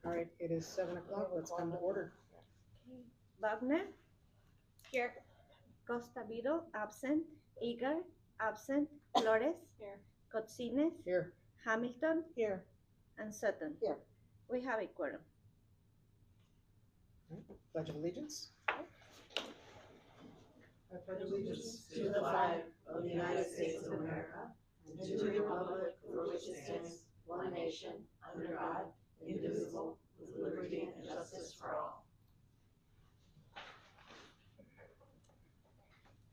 All right, it is 7 o'clock. Let's come to order. Wagner, Here. Costa Vito, absent. Eager, absent. Flores, Here. Cotsines, Here. Hamilton, Here. and Sutton. Here. We have a quorum. Pledge of Allegiance. I pledge Allegiance to the flag of the United States of America and to the republic for which it stands, one nation, under God, indivisible, with liberty and justice for all.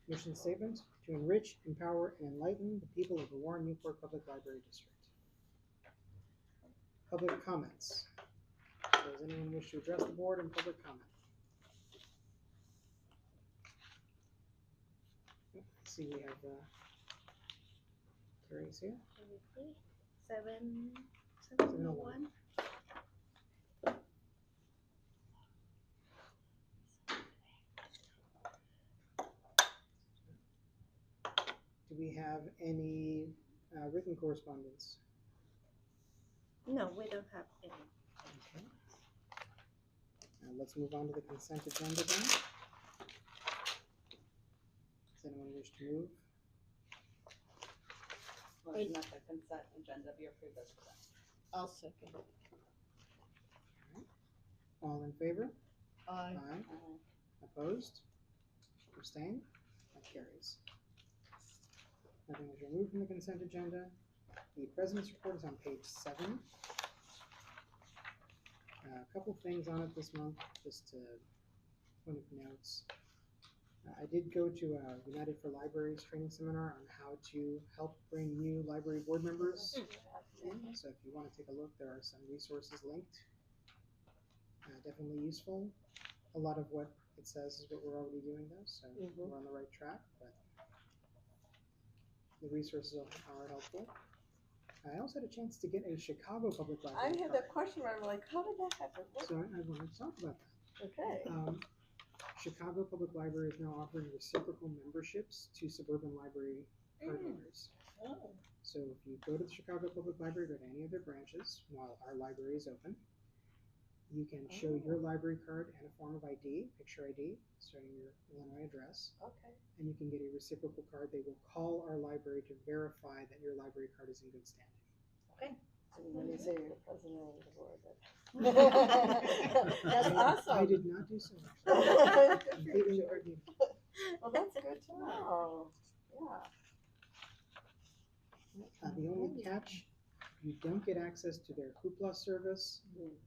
Mission statement: to enrich, empower, and enlighten the people of the Warren Newport Public Library District. Public comments. Does anyone wish to address the board in public comment? Let's see, we have Carrie's here. 701. Do we have any written correspondence? No, we don't have any. Okay. Let's move on to the consent agenda then. Does anyone wish to move? Motion that the consent agenda be approved as presented. I'll second. All in favor? Aye. Opposed? Abstained? That carries. Nothing was removed from the consent agenda. The president's report is on page 7. A couple things on it this month, just to point of notes. I did go to a United for Libraries training seminar on how to help bring new library board members in. So if you want to take a look, there are some resources linked. Definitely useful. A lot of what it says is what we're already doing though, so we're on the right track, but the resources are helpful. I also had a chance to get a Chicago Public I Library had card. that question where I'm like, how did that happen? So I wanted to talk about that. Okay. Chicago Public Library is now offering reciprocal memberships to suburban library card holders. Oh. So if you go to the Chicago Public Library, go to any of their branches while our library is open, you can show your library card and a form of ID, picture ID, showing your Illinois address, Okay. and you can get a reciprocal card. They will call our library to verify that your library card is in good standing. Okay. So when you say you're the president of the board, that's awesome. I did not do so. Completely argued. Well, that's good to know. Yeah. The only catch, you don't get access to their Hoopla service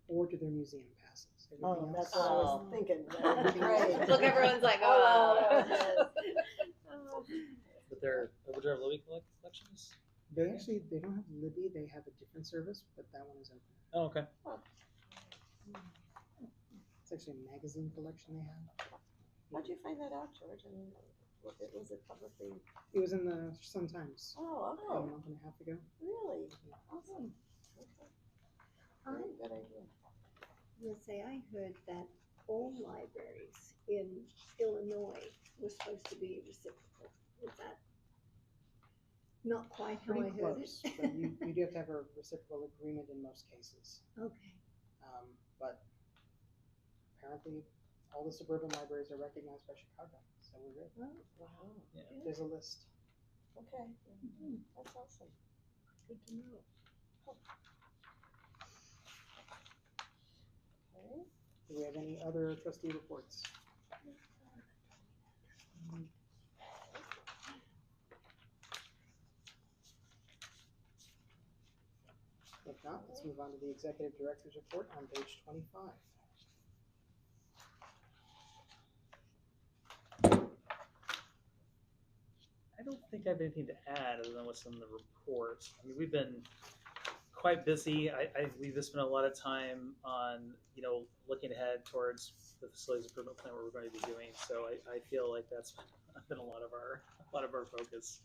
or to their museum passes. Oh, Everything that's else. what I was thinking. Everything else- Great. Look, everyone's like, Oh, But their Would Libby collections? They don't have Libby, they have a different service, but that one is open. Oh, okay. It's actually a magazine collection they have. How'd you find that out, George? I mean, was it publicly? It was in the Sun Times Oh, a okay. month and a half ago. Really? Awesome. Okay. Very good idea. Let's say I heard that all libraries in Illinois were supposed to be reciprocal. Is that not quite how Pretty I heard close, it? but you do have to have a reciprocal agreement in most cases. Okay. But apparently all the suburban libraries are recognized by Chicago, so we're good. Wow. There's a list. Okay. That's awesome. Good to know. Okay. Do we have any other trustee reports? If not, let's move on to the executive director's report on page 25. I don't think I have anything to add other than what's in the report. I mean, we've been quite busy. I believe this spent a lot of time on, looking ahead towards the facilities improvement plan where we're going to be doing. So I feel like that's been a lot of our focus.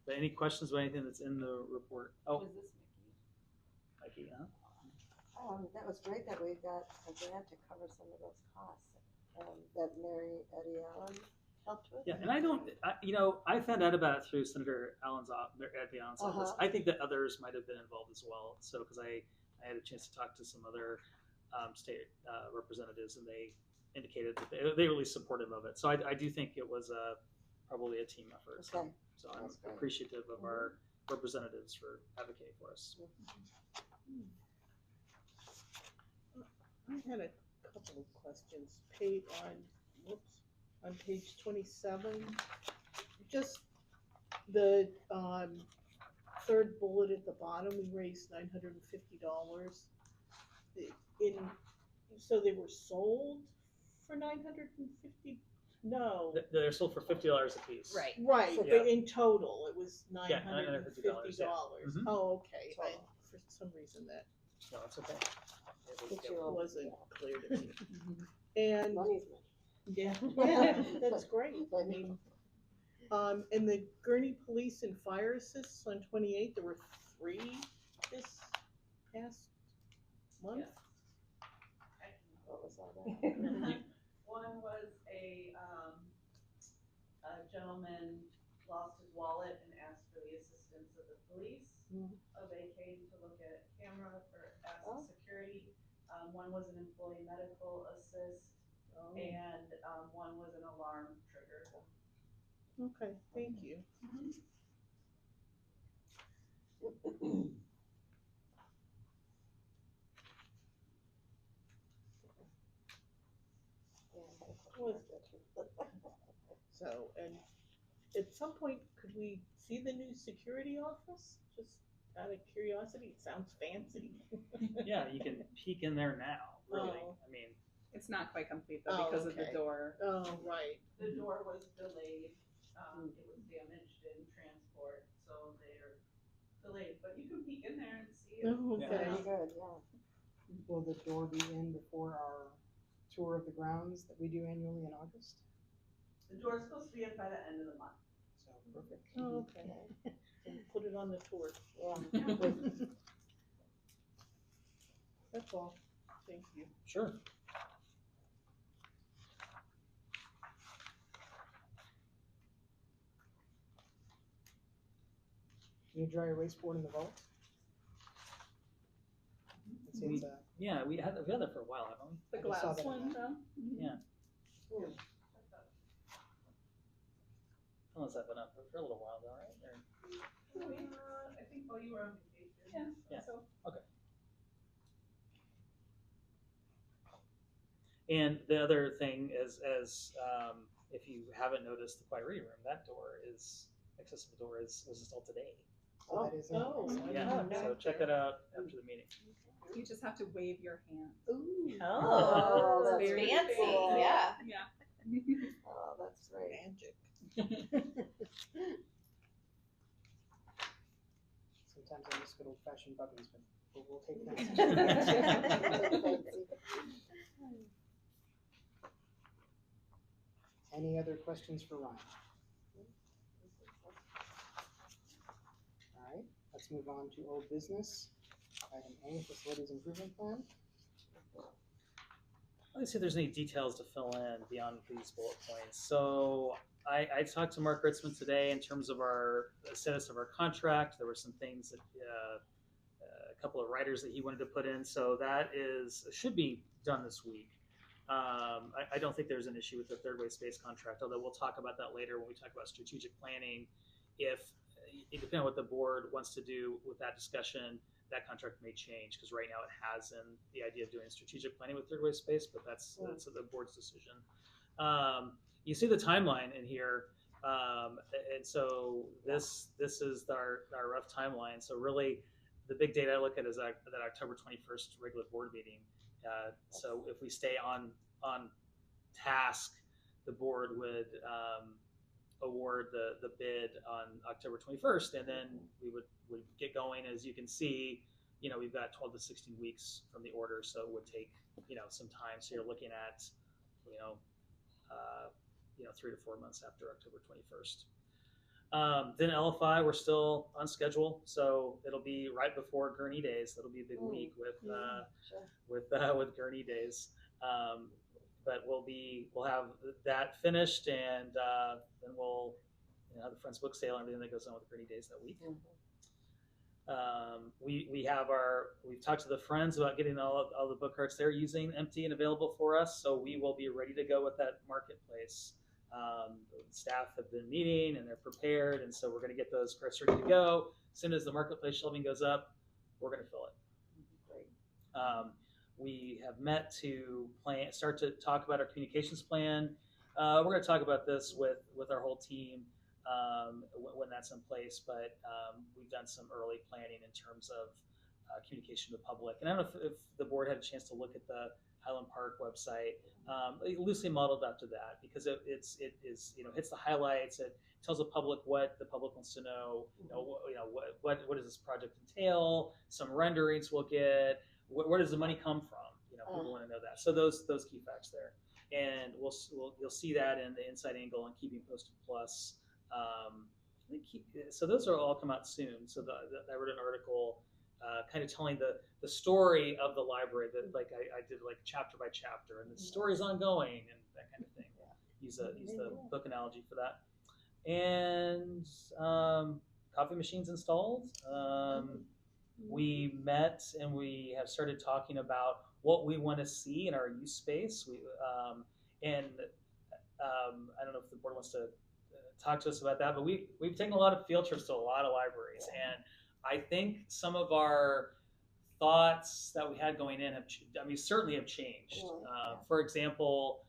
But any questions about anything that's in the report? Oh, Was this Mickey? Mikey, huh? That was great that we got a grant to cover some of those costs that Mary Eddie Allen helped with. Yeah, and I found out about it through Senator Allen's Eddie Allen's office. I think that others might have been involved as well. So because I had a chance to talk to some other state representatives, and they indicated that they really supportive of it. So I do think it was probably a team effort. Okay. So I'm That's great. appreciative of our representatives for advocating for us. I had a couple of questions. On page 27, just the third bullet at the bottom, we raised $950. So they were sold for $950? No. They're sold for $50 a piece. Right. Right, Yeah. but in total, it was Yeah, $950. $950, yeah. Mhm. Oh, okay. Total. For some reason that No, it's okay. Get you over- wasn't yeah. clear to me. And Money's money. yeah, yeah, that's great. I mean, and the Gurney Police and Fire Assists on 28, there were 3 this past month. What was all that? One was a gentleman lost his wallet and asked for the assistance of the police. They came to look at camera for Oh. security. One was an employee medical assist, and one was an alarm trigger. Okay, thank you. Yeah, I had a question about that too. So, and at some point, could we see the new security office? Just out of curiosity, it sounds fancy. Yeah, you can peek in there now, really. Oh. I mean, It's not quite complete though Oh, because of the okay. door. Oh, right. The door was delayed. It was damaged in transport, so they're delayed. But you can peek in there and see it. Oh, Yeah. okay. Very good, yeah. Will the door be in before our tour of the grounds that we do annually in August? The door's supposed to be in by the end of the month. So perfect. Oh, okay. So put it on the tour. Yeah. That's all. Thank you. sure. Can you dry erase board in the vault? Let's see, it's Yeah, we had that for a while, haven't we? The I just saw glass that. one, though? Yeah. Unless I've been up for a little while though, right? I think while you were on vacation. Yeah. So And the other thing is, if you haven't noticed the quiet reading room, that door is accessible door is installed today. So that is in Oh, there. Yeah, no. so check it out after the meeting. you just have to wave your hand. Ooh. Oh, that's very fancy. cool. Yeah. Yeah. Oh, that's great. Magic. Sometimes I use good old fashioned buttons, but we'll take that. Any other questions for Ryan? All right, let's move on to old business. Item A, facilities improvement plan. Let me see if there's any details to fill in beyond these bullet points. So I talked to Mark Ritzman today in terms of the status of our contract. There were some things that a couple of writers that he wanted to put in. So that should be done this week. I don't think there's an issue with the third wave space contract, although we'll talk about that later when we talk about strategic planning. Depending on what the board wants to do with that discussion, that contract may change, because right now it has in the idea of doing strategic planning with third wave space, but that's the board's decision. You see the timeline in here, and so this is our rough timeline. So really, the big date I look at is that October 21st regular board meeting. So if we stay on task, the board would award the bid on October 21st, and then we would get going. As you can see, we've got 12 to 16 weeks from the order, so it would take some time. So you're looking at 3 to 4 months after October 21st. Then LFI, we're still on schedule, so it'll be right before Gurney Days. That'll be a big week with with Gurney Days. But we'll have that finished, and then we'll have the Friends book sale and everything that goes on with Gurney Days that week. We've talked to the friends about getting all the book carts they're using empty and available for us, so we will be ready to go with that marketplace. Staff have been meeting and they're prepared, and so we're going to get those carts ready to go. As soon as the marketplace shelving goes up, we're going to fill it. Great. We have met to start to talk about our communications plan. We're going to talk about this with our whole team when that's in place, but we've done some early planning in terms of communication to the public. And I don't know if the board had a chance to look at the Highland Park website, loosely modeled after that, because it hits the highlights. It tells the public what the public wants to know. What does this project entail? Some renderings we'll get. Where does the money come from? People want to know that. So those key facts there, and you'll see that in the Inside Angle and Keeping Posted Plus. So those are all come out soon. So I wrote an article kind of telling the story of the library, that I did chapter by chapter, and the story's ongoing and that kind of thing. Use the book analogy for that. And coffee machines installed. We met and we have started talking about what we want to see in our use space. I don't know if the board wants to talk to us about that, but we've taken a lot of field trips to a lot of libraries, and I think some of our thoughts that we had going in certainly have changed. For example,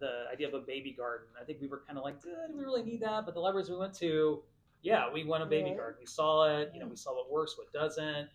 the idea of a baby garden. I think we were kind of like, do we really need that? But the libraries we went to, we want a baby garden. We saw it. We saw what works, what doesn't.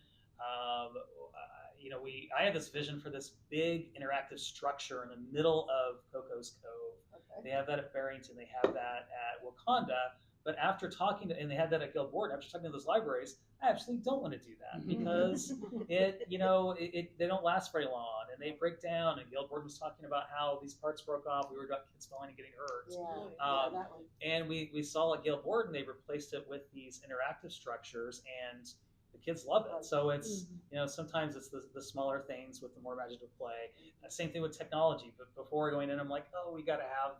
I had this vision for this big interactive structure in the middle of Coco's Cove. They have that at Barrington. They have that at Wakanda. But after talking and they had that at Guild Borden, after talking to those libraries, I absolutely don't want to do that because they don't last very long and they break down. And Guild Borden was talking about how these parts broke off. We were about kids falling and getting hurt. That one. And we saw at Guild Borden, they replaced it with these interactive structures, and the kids love it. So it's, sometimes it's the smaller things with the more imaginative play. Same thing with technology. But before going in, I'm like, we got to have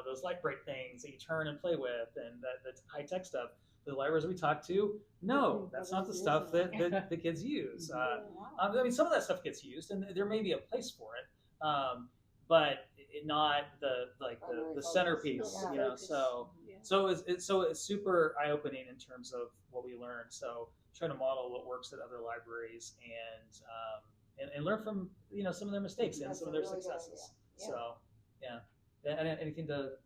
those light break things that you turn and play with, and the high tech stuff. The libraries we talked to, no, that's not the stuff that the kids use. Some of that stuff gets used, and there may be a place for it, but not the centerpiece. So it's super eye opening in terms of what we learned. So trying to model what works at other libraries and learn from some of their mistakes and some of their successes. So anything to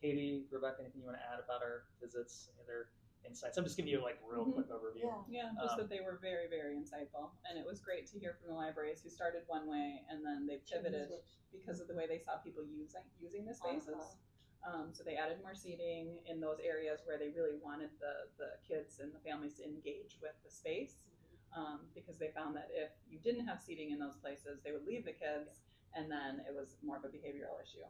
Katie, Rebecca, anything you want to add about our visits and their insights? I'm just giving you real quick overview. Just that they were very, very insightful, and it was great to hear from the libraries who started one way and then they pivoted because of the way they saw people using the spaces. So they added more seating in those areas where they really wanted the kids and the families to engage with the space, because they found that if you didn't have seating in those places, they would leave the kids, and then it was more of a behavioral issue.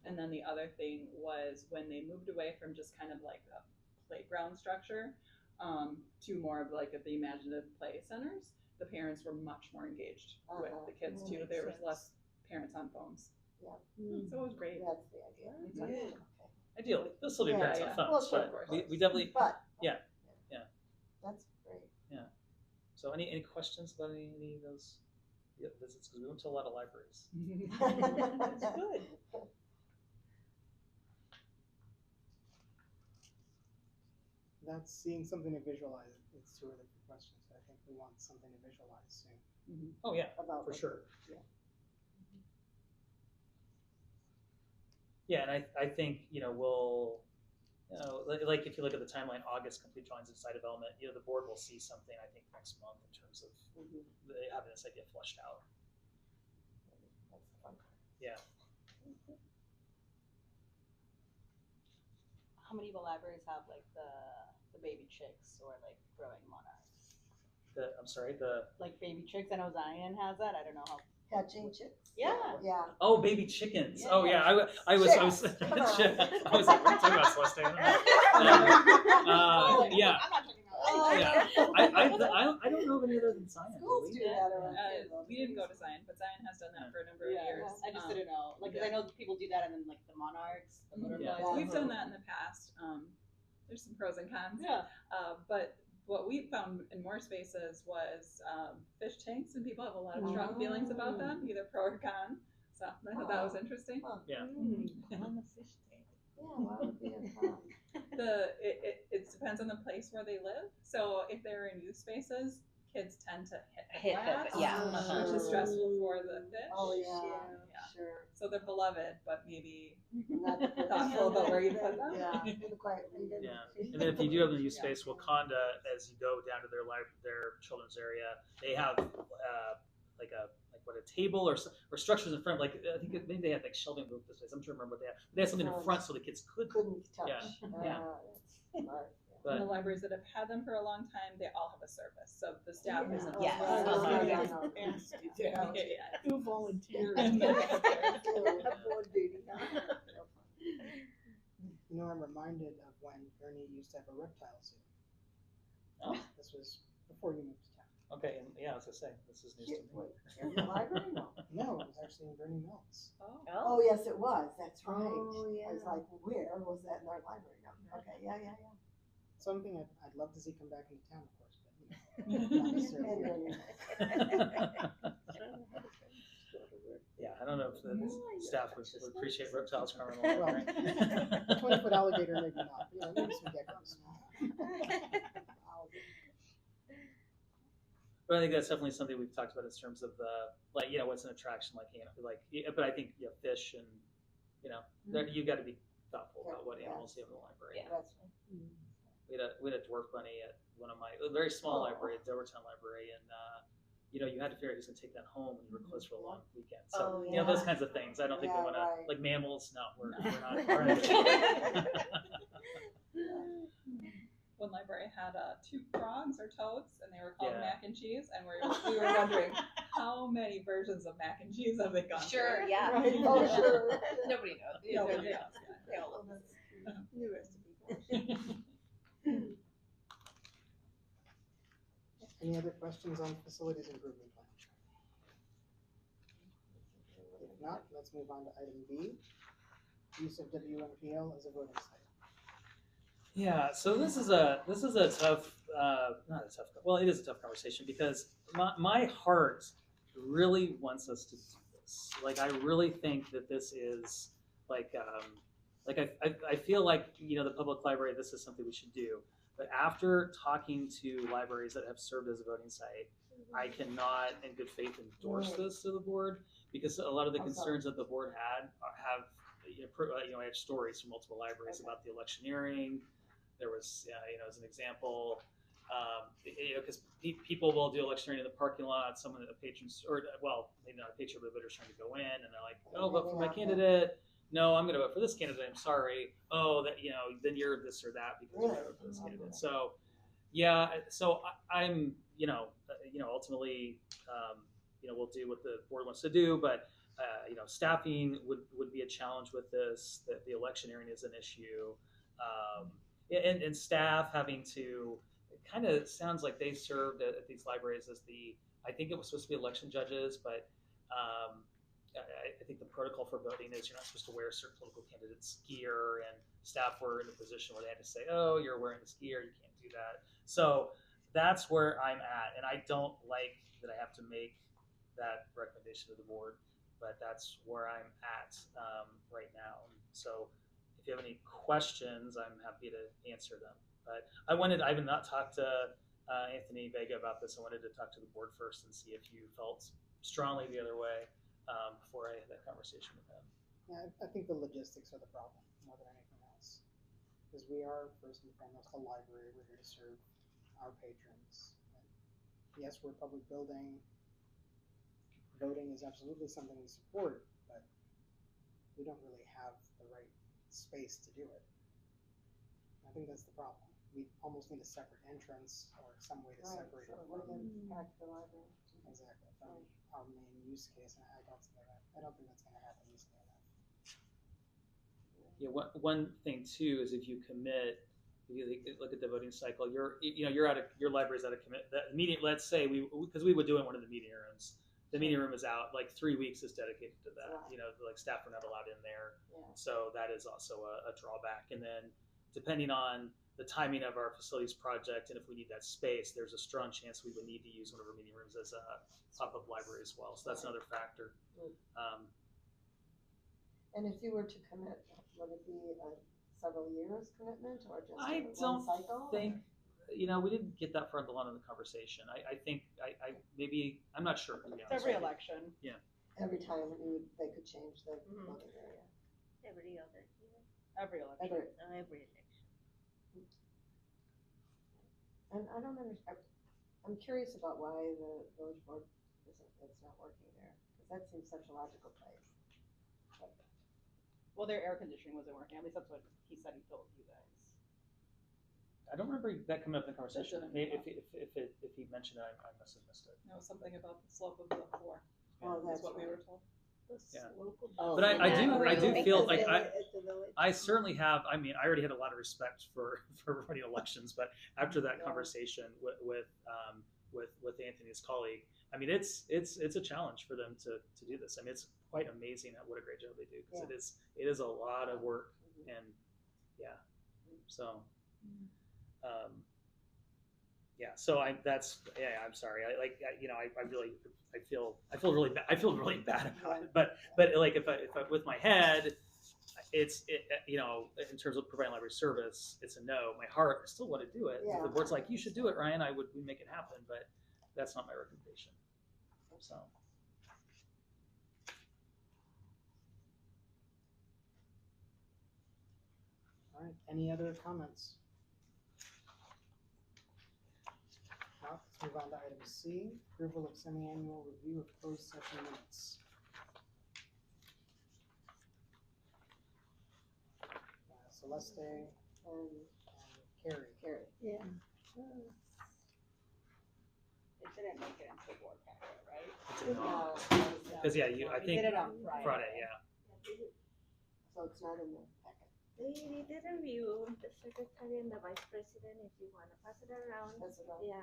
And then the other thing was when they moved away from just kind of like a playground structure to more of the imaginative play centers, the parents were much more engaged with the kids too. There was less parents on phones. So it was great. That's the idea. Okay. Ideally, there'll still be parents on phones, Well, but we definitely. That's great. So any questions about any of those visits? Because we went to a lot of libraries. That's good. That's seeing something to visualize. It's too early for questions, but I think we want something to visualize soon. Oh yeah, About for sure. Yeah. Yeah, and I think we'll if you look at the timeline, August complete drawings and design development. The board will see something I think next month in terms of having this idea fleshed out. That's the fun part. Yeah. How many of the libraries have the baby chicks or growing monarchs? I'm sorry. The Baby chicks. I know Zion has that. I don't know how. Hatching chicks? Yeah. Yeah. Oh, baby chickens. Yeah. Oh yeah, I was like, what are you talking about, Celeste? Yeah. I'm not talking about. Yeah. I don't know of any other than Zion. Schools do that around here, though. We didn't go to Zion, but Zion has done that for a number of years. I just didn't know. Because I know people do that, and then the monarchs, the butterflies. Yeah. We've done that in the past. there's some pros and cons. Yeah. But what we found in more spaces was fish tanks, and people have a lot of strong feelings about them, either pro or con. So I thought that was interesting. Yeah. On the fish tank. Yeah, why would be a con? It depends on the place where they live. So if they're in youth spaces, kids tend to hit Hit the glass, the- yeah. which is stressful for the fish. Oh, yeah, Yeah. sure. So they're beloved, but maybe Not the place. thoughtful about where you put them. Yeah, didn't quite read it. Yeah, and then if you do have the youth space, Wakanda, as you go down to their children's area, they have like a table or structures in front. Like I think maybe they had like shelving booth this place. I'm trying to remember what they had. They had something in front so the kids could. Couldn't touch. Yeah. Yeah. That's smart. And the But libraries that have had them for a long time, they all have a service. So the staff Yeah. isn't. Yes. Oh, Uh-huh. yeah, Ask you to help. Yeah. Who volunteers? And then- Board duty, huh? You know, I'm reminded of when Gurney used to have a reptile zoo. Oh. This was before you moved to town. okay, and yeah, as I say, this is news to me. Wait, in the library? No. No, it was actually in Gurney Mills. Oh. Oh, yes, it was. That's right. Oh, yeah. I was like, where was that in our library? No. Okay, yeah. Something I'd love to see come back into town, of course, but you know, not necessarily. Yeah, I don't know if the staff would appreciate reptiles coming Well, along. Right? a 20-foot alligator, maybe not. You know, maybe some geckos. But I think that's definitely something we've talked about in terms of like what's an attraction like but I think fish and you got to be thoughtful about what animals you have in the library. Yeah. That's right. We had a dwarf bunny at one of a very small library at Dovertown Library, and you had to figure out who's gonna take that home when you were closed for a long weekend. So Oh, those yeah. kinds of things. I don't think Yeah, we want to right. like mammals. No, we're not. One library had two frogs or toads, and they were called Yeah. mac and cheese, and we were wondering how many versions of mac and cheese have they gone Sure, through? yeah. Right. Oh, sure. Nobody knows. Nobody knows. They all Oh, look that's New recipe. Any other questions on facilities improvement plan? If not, let's move on to item B, use of Wnpl as a voting site. Yeah, so this is a tough, not a tough, well, it is a tough conversation because my heart really wants us to do this. Like, I really think that this is like I feel like the public library, this is something we should do. But after talking to libraries that have served as a voting site, I cannot, in good faith, endorse this to the board because a lot of the concerns that the board had I had stories from multiple libraries about the electioneering. There was, as an example, because people will do electioneering in the parking lot. Someone, a patron, or well, maybe not a patron, but a voter's trying to go in, and they're like, "Oh, vote for my candidate." No, I'm going to vote for this candidate. I'm sorry. Oh, that then you're this or that because you voted for this candidate. So, yeah. So I'm, ultimately, we'll do what the board wants to do, but staffing would be a challenge with this. That the electioneering is an issue. And staff having to, it kind of sounds like they served at these libraries as I think it was supposed to be election judges, but I think the protocol for voting is you're not supposed to wear certain political candidates' gear, and staff were in a position where they had to say, oh, you're wearing this gear, you can't do that. So that's where I'm at, and I don't like that I have to make that recommendation to the board, but that's where I'm at right now. So if you have any questions, I'm happy to answer them. But I have not talked to Anthony Vega about this. I wanted to talk to the board first and see if you felt strongly the other way before I had that conversation with him. Yeah, I think the logistics are the problem more than anything else. Because we are, first and foremost, a library. We're here to serve our patrons. And yes, we're a public building. Voting is absolutely something we support, but we don't really have the right space to do it. I think that's the problem. We almost need a separate entrance or some way to separate it from the library. exactly from our main use case. And I don't think that's going to happen easily enough. Yeah, one thing too is if you commit, you look at the voting cycle. Your library's at a commit. The meeting, let's say because we would do it in one of the meeting rooms. The meeting room is out. Like 3 weeks is dedicated to that. Right. Like staff are not allowed in there. Yeah. So that is also a drawback. And then depending on the timing of our facilities project, and if we need that space, there's a strong chance we would need to use one of our meeting rooms as a pop-up library as well. So that's another factor. And if you were to commit, would it be a several years commitment or just I one don't cycle? think, we didn't get that far along in the conversation. I think maybe, I'm not sure. To be It's honest every with you. election. Every time they could change the voting area. Every other year, Every election. every election. And I don't understand, I'm curious about why the village board it's not working there, because that seems such a logical place. Well, their air conditioning wasn't working. At least that's what he said he told you guys. I don't remember that coming up in the conversation. That Maybe didn't if he mentioned it, I must have missed it. No, something about the slope of the floor. Oh, Is that's what we right. were told. Yeah. Oh, But I do feel like At the village. I certainly have. I mean, I already had a lot of respect for running elections, but after that conversation with Anthony, his colleague, I mean, it's a challenge for them to do this. I mean, it's quite amazing at what a great job they do, because it is a lot of work, and so so I'm sorry. I feel really bad about it, but like if I with my head, it's in terms of providing library service, it's a no. My heart, I still want to do it. If the board's like, you should do it, Ryan, we make it happen, but that's not my recommendation. So. All right, any other comments? Now, let's move on to item C, approval of semi-annual review of closed session minutes. Celeste and Carrie. Yeah. It didn't make it into the board packet, right? Because I We think did it on Friday, So it's not in the packet. They did a review, the secretary and the vice president, if you wanna pass it around. That's what Yeah,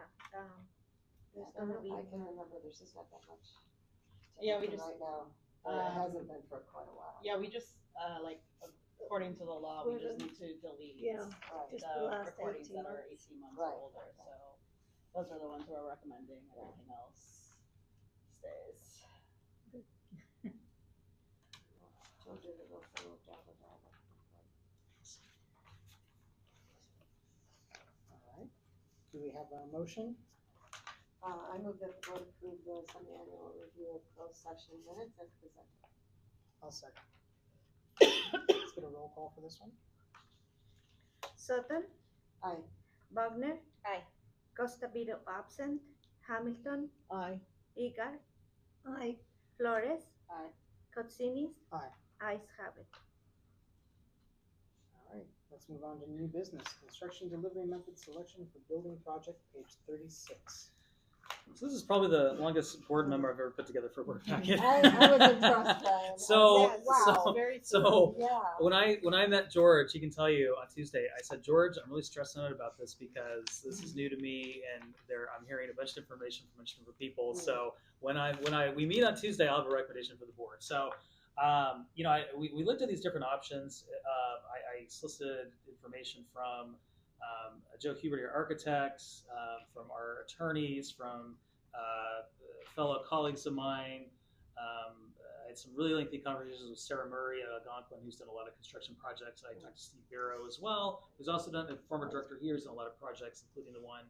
There's It's gonna not, be- I can remember there's just not that much. to Yeah, we happen just, right now. Or it hasn't been for quite a while. Yeah, we just, according to the law, we just need to delete Yeah, Right. just the the last recordings 18 that are months. 18 months Right. older, so those are the ones we're recommending, everything else stays. Told you to go for a job of that. All right, do we have a motion? I move that the board approve the semi-annual review of closed session minutes as presented. I'll second. Let's get a roll call for this one. Sutton, Aye. Wagner. Aye. Costa Vito absent, Hamilton, Aye. Egan, Aye. Flores. Aye. Kotsinis. Aye. Ayes have it. All right, let's move on to new business, construction delivery method selection for building project, page 36. So this is probably the longest board member I've ever put together for a board packet. I was impressed, Ryan. So- Wow. Very So Yeah. when I met George, he can tell you on Tuesday, I said, George, I'm really stressed out about this because this is new to me, and I'm hearing a bunch of information from a bunch of different people. So when we meet on Tuesday, I'll have a recommendation for the board. So we looked at these different options. I solicited information from Joe Hubert, our architects, from our attorneys, from fellow colleagues of mine. I had some really lengthy conversations with Sarah Murray at Algonquin, who's done a lot of construction projects. I talked to Steve Barrow as well, who's also done, the former director here, who's done a lot of projects, including the one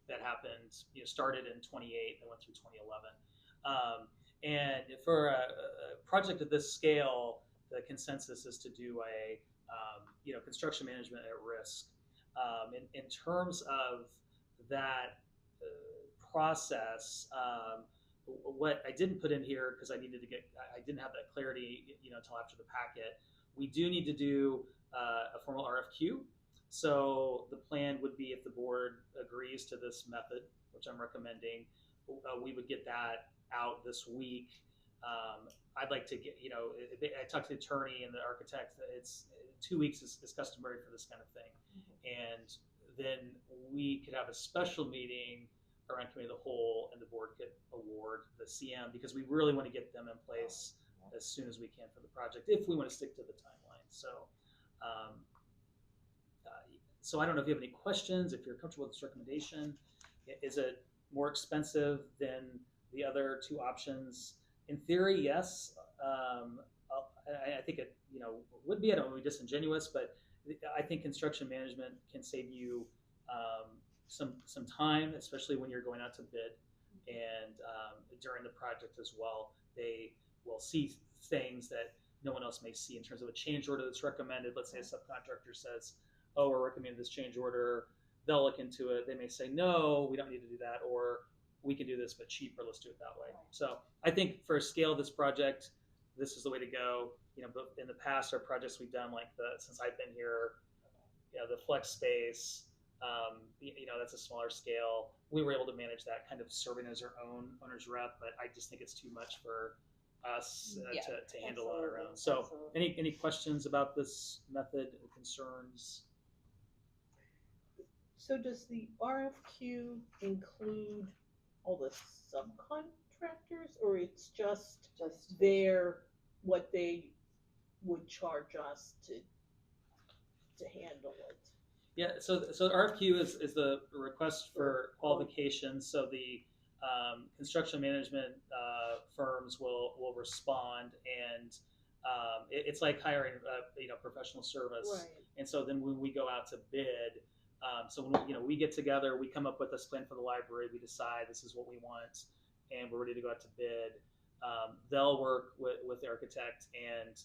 that happened, started in 28 and went through 2011. And for a project of this scale, the consensus is to do a construction management at risk. In terms of that process, what I didn't put in here because I didn't have that clarity, until after the packet. We do need to do a formal RFQ. So the plan would be, if the board agrees to this method, which I'm recommending, we would get that out this week. I'd like to get, I talked to the attorney and the architect. It's 2 weeks is customary for this kind of thing. And then we could have a special meeting around committee of the whole, and the board could award the CM, because we really want to get them in place as soon as we can for the project, if we want to stick to the timeline. So, so I don't know if you have any questions, if you're comfortable with this recommendation. Is it more expensive than the other two options? In theory, yes. I think it, would be. I don't want to be disingenuous, but I think construction management can save you some time, especially when you're going out to bid, and during the project as well. They will see things that no one else may see in terms of a change order that's recommended. Let's say a subcontractor says, "Oh, we're recommending this change order." They'll look into it. They may say, "No, we don't need to do that," or "We can do this, but cheaper. Let's do it that way." So I think for a scale of this project, this is the way to go. But in the past, our projects we've done, like since I've been here, the flex space, that's a smaller scale. We were able to manage that, kind of serving as our own owner's rep, but I just think it's too much for us to handle on our own. So, any questions about this method and concerns? So does the RFQ include all the subcontractors, or it's just what they would charge us to handle it? Yeah, so the RFQ is the request for qualifications. So the construction management firms will respond, and it's like hiring professional service. Right. And so then when we go out to bid, so when we get together, we come up with this plan for the library. We decide this is what we want, and we're ready to go out to bid. They'll work with the architect, and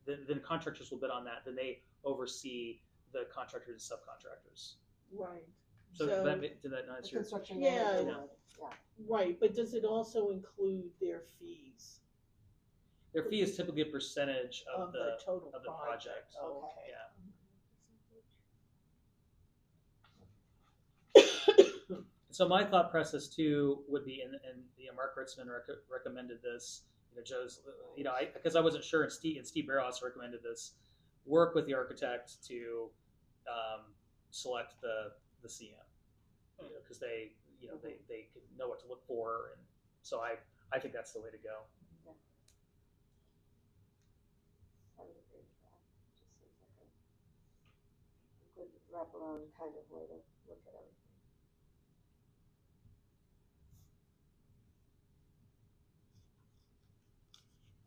then contractors will bid on that. Then they oversee the contractors and subcontractors. Right. So did that The answer? construction Yeah. manager Yeah. would, Right, but does it also include their fees Their fee is typically a percentage of the total of the project. Oh, okay. Yeah. So my thought process too would be, and Mark Ritzman recommended this. Joe's, because I wasn't sure, and Steve Barrow also recommended this. Work with the architect to select the CM, because they they can know what to look for, and so I think that's the way to go. I would agree with that. Just seems like a good wraparound kind of way to look at everything.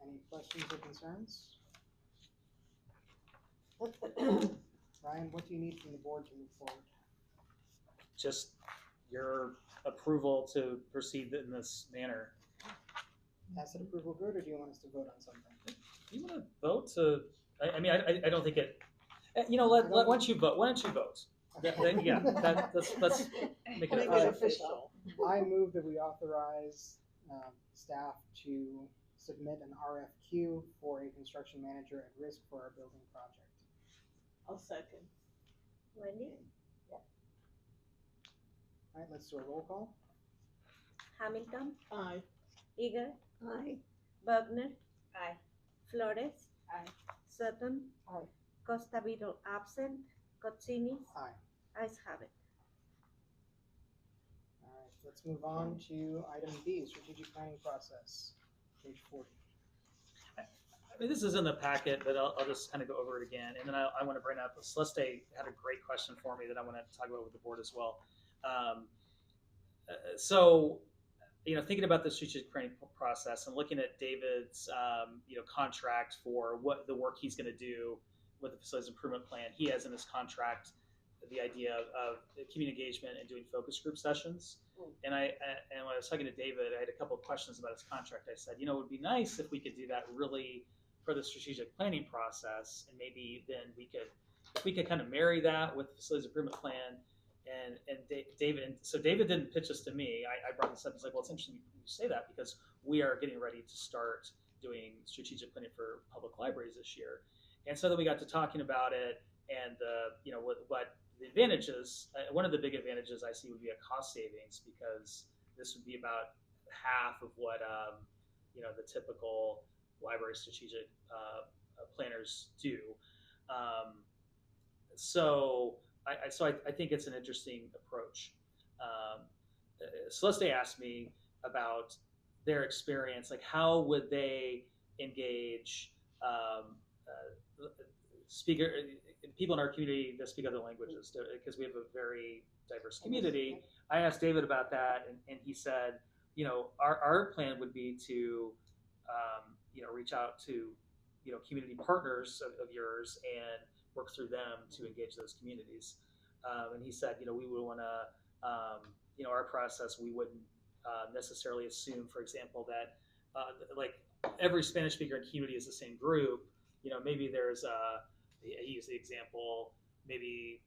Any questions or concerns? Ryan, what do you need from the board to move forward? Just your approval to proceed in this manner. Tacit approval good, or do you want us to vote on something? Do you want to vote to? I don't think it. Why don't you vote? Let's make Make it it official. official. I move that we authorize staff to submit an RFQ for a construction manager at risk for our building project. I'll second. Wendy, All right, let's do a roll call. Hamilton, Aye. Eager, Aye. Wagner, Aye. Flores, Aye. Sutton, Aye. Costa Vito absent, Cotsinis, Aye. ayes have it. All right, let's move on to item B, strategic planning process, page 40. This is in the packet, but I'll just kind of go over it again. And then I want to bring up, Celeste had a great question for me that I want to talk about with the board as well. So, thinking about the strategic planning process and looking at David's, contract for what the work he's going to do with the facilities improvement plan, he has in his contract the idea of community engagement and doing focus group sessions. And when I was talking to David, I had a couple of questions about his contract. I said, it would be nice if we could do that really for the strategic planning process, and maybe then if we could kind of marry that with the facilities improvement plan. And David, so David didn't pitch this to me. I brought this up. He's like, well, it's interesting you say that, because we are getting ready to start doing strategic planning for public libraries this year. And so then we got to talking about it, and what the advantages. One of the big advantages I see would be a cost savings, because this would be about half of what the typical library strategic planners do. So I think it's an interesting approach. Celeste asked me about their experience, like how would they engage people in our community that speak other languages, because we have a very diverse community. I asked David about that, and he said, our plan would be to, reach out to, community partners of yours and work through them to engage those communities. And he said, we would want to, our process, we wouldn't necessarily assume, for example, that like every Spanish speaker in community is the same group. Maybe there's he used the example, maybe,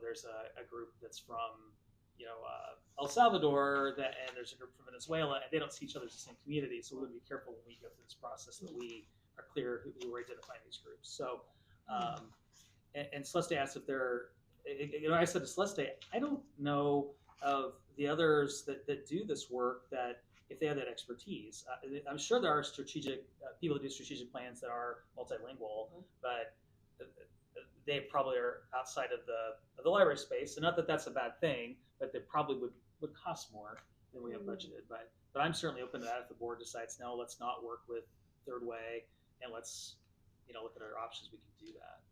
there's a group that's from, El Salvador, and there's a group from Venezuela, and they don't see each other as the same community. So we would be careful when we go through this process that we are clear who we're identifying these groups. So, and Celeste asked if I said to Celeste, I don't know of the others that do this work, that if they have that expertise. I'm sure there are strategic people that do strategic plans that are multilingual, but they probably are outside of the library space. And not that that's a bad thing, but they probably would cost more than we have budgeted. But I'm certainly open to that if the board decides, no, let's not work with Third Way, and let's look at our options. We can do that.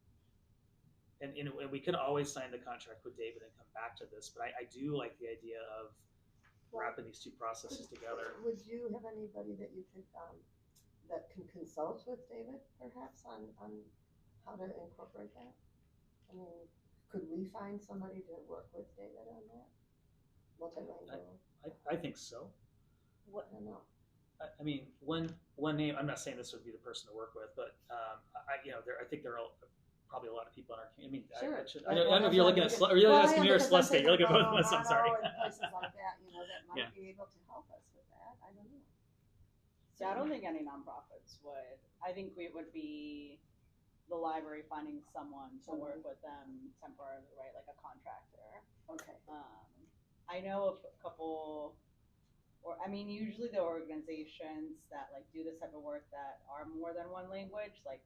And we can always sign the contract with David and come back to this. But I do like the idea of wrapping these two processes together. Would you have anybody that you could, that can consult with David perhaps on how to incorporate that? I mean, could we find somebody to work with David on that? Multilingual? I think so. I don't know. I mean, one name. I'm not saying this would be the person to work with, but I think there are probably a lot of people in our community. I mean, Sure. I don't know if you're looking at, or you're asking me or Celeste. You're looking at both of us. I'm sorry. And places like that, that might be able to help us with that. I don't know. Yeah, I don't think any nonprofits would. I think it would be the library finding someone to work with them temporarily, right? Like a contractor. Okay. I know of a couple, usually the organizations that like do this type of work that are more than one language, like,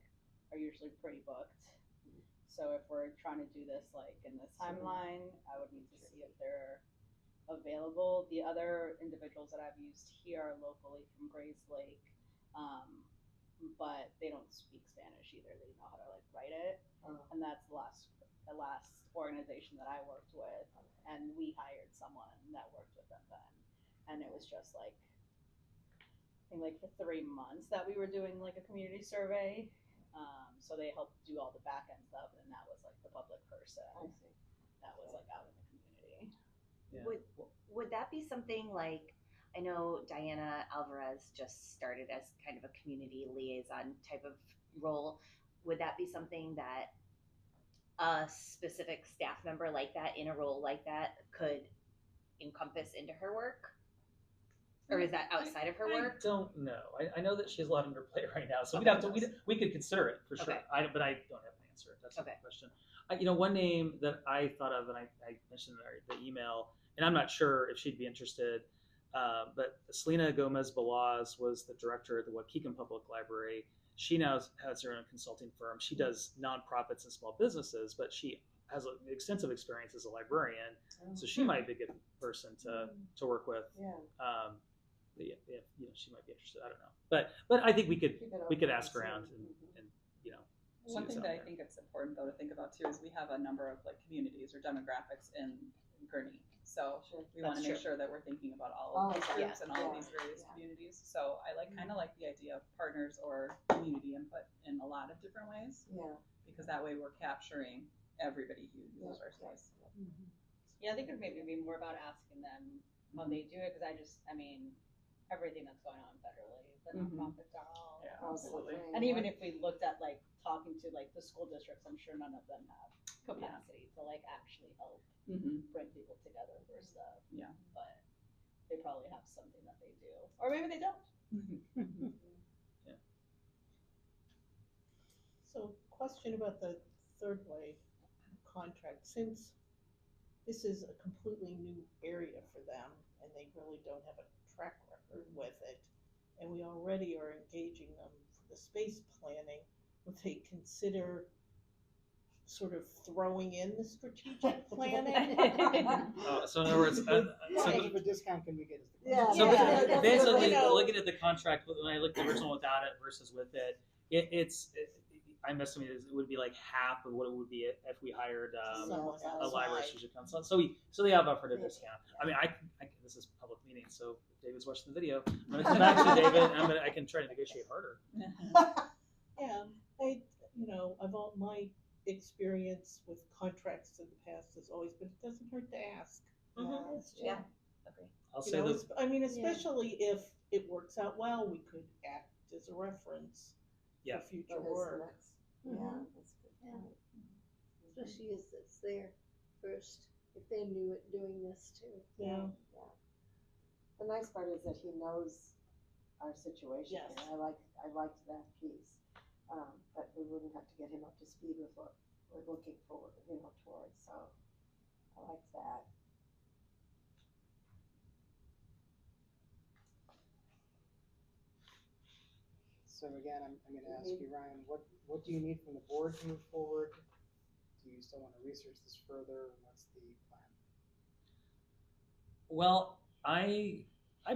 are usually pretty booked. So if we're trying to do this like in this timeline, I would need to see if they're available. The other individuals that I've used here are locally from Grays Lake, but they don't speak Spanish either. They know how to like write it, and that's the last organization that I worked with, and we hired someone that worked with them then, and it was just like, I think like for 3 months that we were doing like a community survey. So they helped do all the back end stuff, and that was like the public person that was like out in the community. Yeah. Would that be something like, I know Diana Alvarez just started as kind of a community liaison type of role. Would that be something that a specific staff member like that in a role like that could encompass into her work? Or is that outside of her work? I don't know. I know that she has a lot on her plate right now, so we'd have to. We could consider it for sure. Okay. But I don't have an answer. That's a Okay. good question. One name that I thought of, and I mentioned in the email, and I'm not sure if she'd be interested, but Selena Gomez Balaz was the director at the Waukegan Public Library. She now has her own consulting firm. She does nonprofits and small businesses, but she has an extensive experience as a librarian, so she might be a good person to work with. Yeah. She might be interested. I don't know, but I think we could ask around and One thing out that I there. think it's important though to think about too is we have a number of like communities or demographics in Gurnee, so we want to make sure that we're thinking about all of these groups and all of these various communities. So I kind of like the idea of partners or community input in a lot of different ways. Yeah. Because that way we're capturing everybody who uses our space. Yeah, I think it would maybe be more about asking them how they do it, because everything that's going on federally, the nonprofits are all. Yeah, absolutely. And even if we looked at like talking to like the school districts, I'm sure none of them have capacity to like actually help bring people together for stuff. Yeah. But they probably have something that they do, or maybe they don't. So, question about the Third Way contract. Since this is a completely new area for them, and they really don't have a track record with it, and we already are engaging them for the space planning, would they consider sort of throwing in the strategic planning? So in other words, How much of a discount can we get? So Yeah. basically, You know. looking at the contract, when I looked at the original without it versus with it, it's I'm estimating it would be like half of what it would be if we hired Someone a library outside. strategic consultant. So they have offered a discount. I mean, this is public meeting, so if David's watching the video, I'm gonna come back to you, David. And I can try to negotiate harder. Yeah, my experience with contracts in the past has always been, it doesn't hurt to ask. Yeah. Agree. I'll say that. Especially if it works out well, we could act as a reference Yeah. for future For his work. next- Mhm. Yeah, that's a good Yeah. point. Especially as it's there first, if they knew it doing this too. Yeah. The nice part is that he knows our situation. Yes. And I liked that piece. That we wouldn't have to get him up to speed with what we're looking forward, towards. So I liked that. So again, I'm going to ask you, Ryan, what do you need from the board to move forward? Do you still want to research this further? What's the plan? Well, I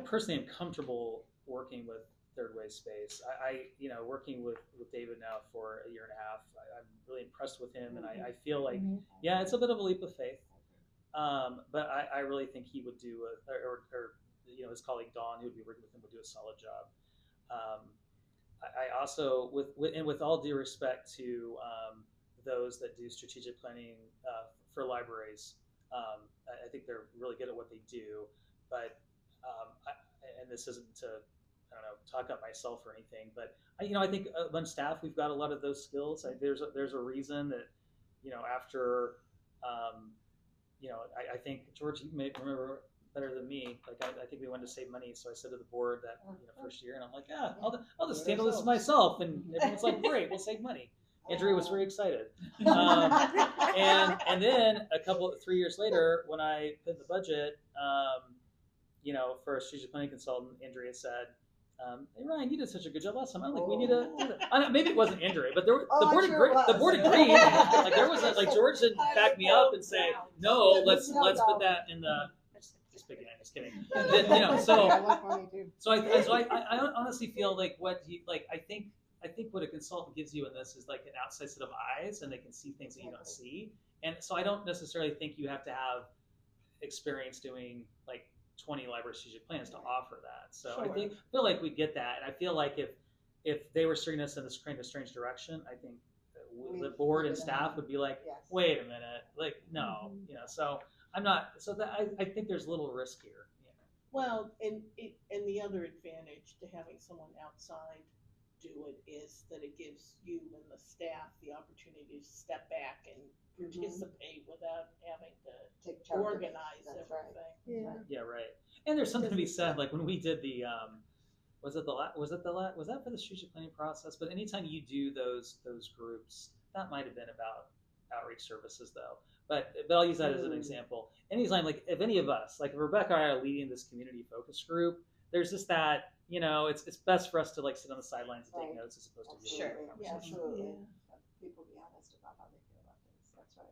personally am comfortable working with Third Way Space. I working with David now for a year and a half. I'm really impressed with him, and I feel like, yeah, it's a bit of a leap of faith. But I really think he would do his colleague Dawn, who would be working with him, would do a solid job. I also, with all due respect to those that do strategic planning for libraries, I think they're really good at what they do. But and this isn't to, I don't know, talk up myself or anything, but I think on staff we've got a lot of those skills. There's a reason that after I think George, you may remember better than me. Like I think we wanted to save money, so I said to the board that first year, and I'm like, yeah, I'll just handle this myself, and everyone's like, great, we'll save money. Andrea was very excited, and then 3 years later, when I put in the budget, for a strategic planning consultant, Andrea said, "Hey Ryan, you did such a good job last time. I don't think we need to do that." I don't know, maybe it wasn't Andrea, but the board agreed. The board agreed. Like there was George didn't back me up and say, "No, let's put that in the." Just kidding. So I like money too. So I honestly feel like I think what a consultant gives you in this is like an outside set of eyes, and they can see things that you don't see. And so I don't necessarily think you have to have experience doing like 20 library strategic plans to offer that. So Sure. I feel like we get that, and I feel like if they were steering us in this kind of strange direction, I think the board and staff would be like, wait a minute, like no, So I'm not. So that I think there's a little risk here. Well, and the other advantage to having someone outside do it is that it gives you and the staff the opportunity to step back and participate without having to Take charge of it. organize That's everything. right. Yeah, right. And there's something to be said, like when we did the was that for the strategic planning process? But anytime you do those groups, that might have been about outreach services though. But I'll use that as an example. Anytime, like if any of us, like if Rebecca and I are leading this community focus group, there's just that, it's best for us to like sit on the sidelines and take notes as opposed to be Sure. in a conversation. Absolutely. Have people be honest about how they feel about things. That's right.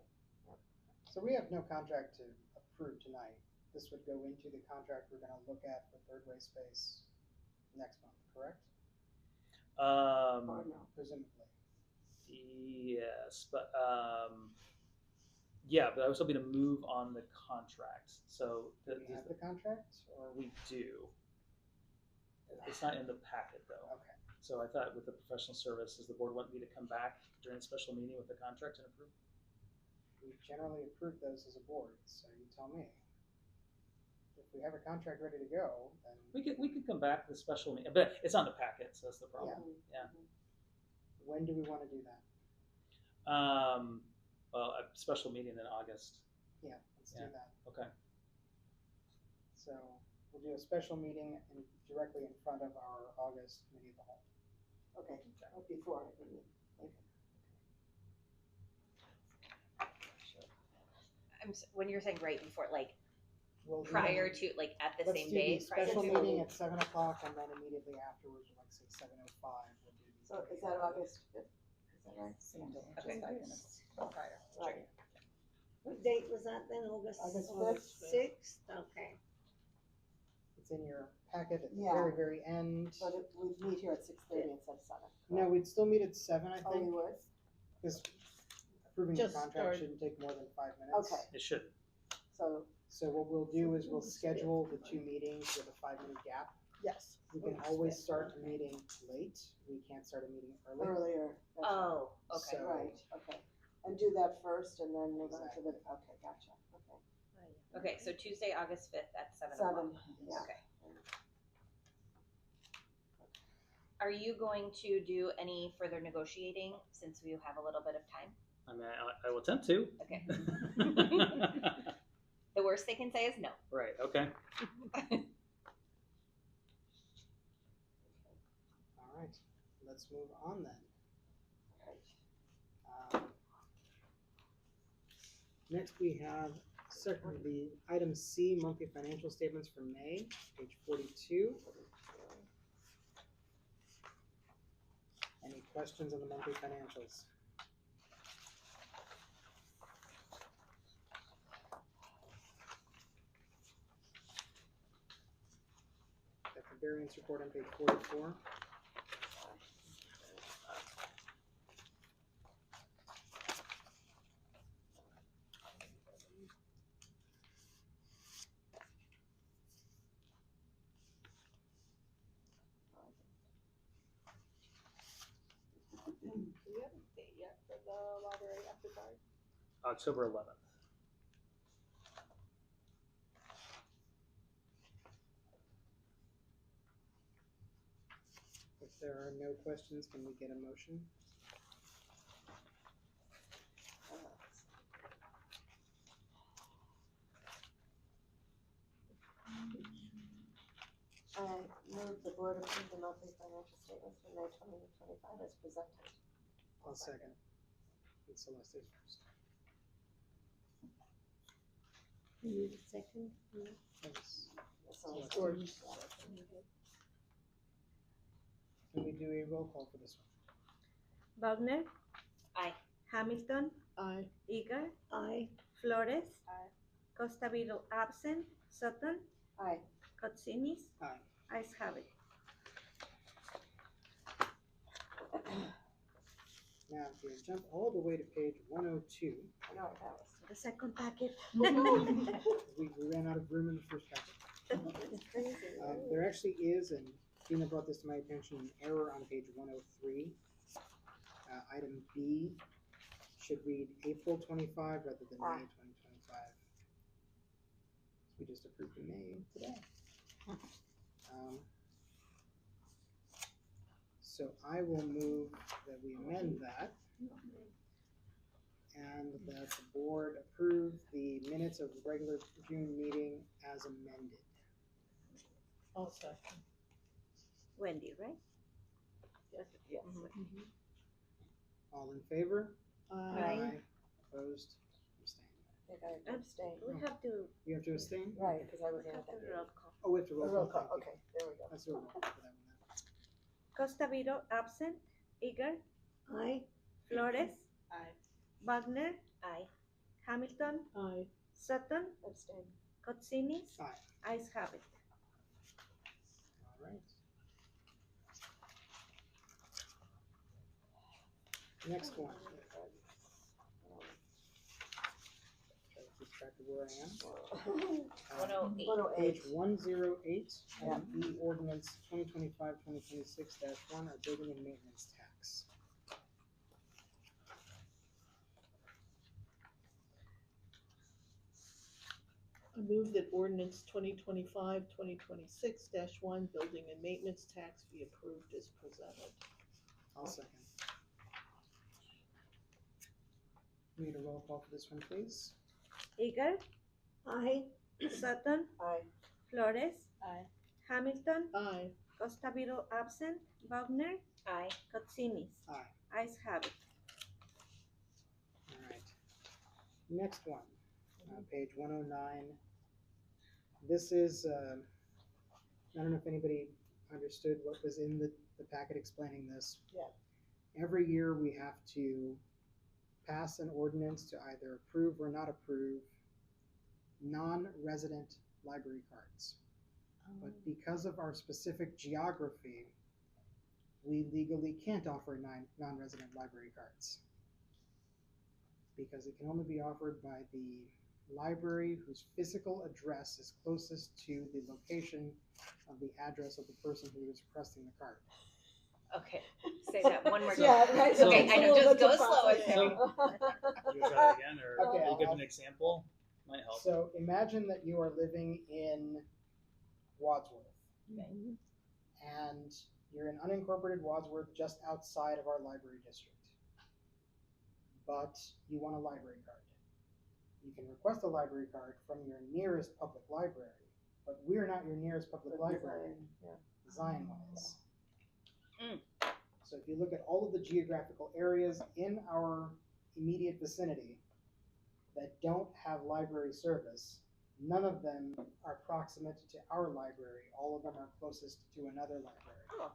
So we have no contract to approve tonight. This would go into the contract we're going to look at for Third Way Space next month, correct? Or no. Presumably. Yes, but but I was hoping to move on the contract. So Do we have the contract, or we do. It's not in the packet though. okay? So I thought with the professional services, the board wanted me to come back during the special meeting with the contract and approve. We generally approve those as a board, so you tell me. If we have a contract ready to go, then We could come back to the special meeting, but it's on the packet, so that's the problem. Yeah. when do we want to do that? Well, a special meeting in August. Yeah, let's do that. Okay. So we'll do a special meeting directly in front of our August committee of the whole. Okay. Before I mean. When you're saying right before, like We'll do prior the- to, like at the let's same do day, the prior special to. meeting at 7 o'clock, and then immediately afterwards, like say 7:05. We'll do the So is that August 5th? Is that right? Same day, just Okay. 5 minutes prior. Right. What date was that then, August August 5th. 6th? Okay. It's in your packet at the Yeah. very, very end. But if we meet here at 6:30 instead of 7. No, we'd still meet at 7, I Oh, we think, would? because approving the Just contract start. shouldn't take more than 5 minutes. Okay. It should. So, So what we'll do is we'll schedule the 2 meetings with a 5-minute gap. Yes. We can always start a meeting late. We can't start a meeting early. earlier. that's right. Oh, okay. So- Right, okay. And do that first and then move on to the, okay, gotcha, okay. Okay, so Tuesday, August 5th at 7 7, o'clock. yeah. Okay. Are you going to do any further negotiating since we have a little bit of time? I mean, I will attempt to. Okay. The worst they can say is no. Right, okay. All right, let's move on then. Next, we have the item C, monthly financial statements for May, page 42. Any questions on the monthly financials? Got the variance report on page 44. Do we have a date yet for the library after dark? October 11th. If there are no questions, can we get a motion? I move the board approve the monthly financial statements for May 2025 as presented. I'll second. And Celeste's first. You need a second? No. Thanks. So it's Celeste. good. Can we do a roll call for this one? Wagner. Aye. Hamilton. Aye. Eager. Aye. Flores. Aye. Costavito absent. Sutton. Aye. Cotsinis. Aye. Ayes have it. Now, if you jump all the way to page 102, I know, that was. The second packet. we ran out of room in the first packet. It's crazy. There actually is, and Tina brought this to my attention, an error on page 103. Item B should read April 25 rather than May 2025. We just approved in May today. So I will move that we amend that and that the board approve the minutes of the regular June meeting as amended. I'll second. Wendy, right? Yes, yes. All in favor? Aye. Opposed? Abstained. I think I abstained. We have to, You have to abstain? Right, because I we wasn't have at to that meeting. roll call. Oh, we have to roll Roll call. call, Thank you. okay, there we go. Let's do a roll call for that one then. Costavito absent. Eager. Aye. Flores. Aye. Wagner. Aye. Hamilton. Aye. Sutton. Abstain. Cotsinis. Aye. Ayes have it. All right. Next one. Try to keep track of where I am. 108. 108. Page 108, Yeah. E ordinance 2025-2026-1, our building and maintenance tax. I move that ordinance 2025-2026-1, building and maintenance tax be approved as presented. I'll second. Need a roll call for this one, please? Eager. Aye. Sutton. Aye. Flores. Aye. Hamilton. Aye. Costavito absent. Wagner. Aye. Cotsinis. Aye. Ayes have it. All right. Next one, page 109. This is, I don't know if anybody understood what was in the packet explaining this. Yeah. Every year we have to pass an ordinance to either approve or not approve non-resident library cards. But because of our specific geography, we legally can't offer non-resident library cards. Because it can only be offered by the library whose physical address is closest to the location of the address of the person who is requesting the card. Okay, say that one more time. Yeah, right. So- Okay, I know, just go slow with So- me. You wanna try that again, or Okay, you give I'll- an example? Might help. So imagine that you are living in Wadsworth, and you're in unincorporated Wadsworth, just outside of our library district. But you want a library card. You can request a library card from your nearest public library, but we're not your nearest public library. Zion one is. Mm. So if you look at all of the geographical areas in our immediate vicinity that don't have library service, none of them are proximate to our library. All of them are closest to another library. Oh,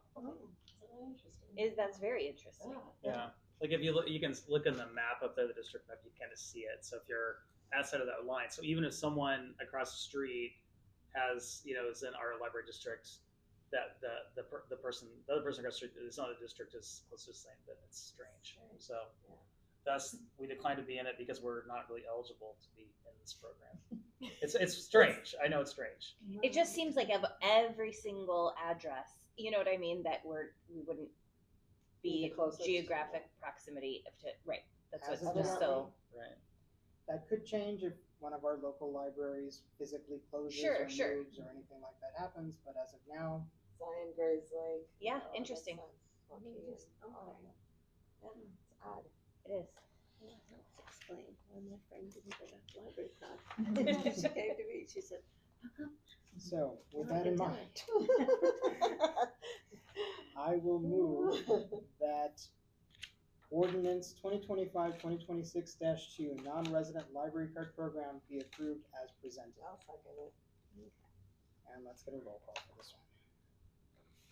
Interesting. that's very interesting. Yeah, like if you look, you can look in the map up there, the district map, you kind of see it. So if you're outside of that line, so even if someone across the street has, is in our library district, that the other person across the street is not a district is, let's just say that it's strange. So thus we declined to be in it because we're not really eligible to be in this program. It's strange. I know it's strange. It just seems like of every single address, you know what I mean, that we wouldn't be The closest. geographic proximity of to, right. That's As what's of just now, so Right. That could change if one of our local libraries physically closes Sure, or sure. moves or anything like that happens, but as of now, Zion, Grays Lake. Yeah, that makes interesting. sense. Okay. Yeah, it's odd. it is. Yeah, helps explain why my friend didn't get a library card. She came to me, she said, so with Oh, I that in can mind, I will move that ordinance 2025-2026-2 non-resident library card program be approved as presented. I'll second it. And let's get a roll call for this one.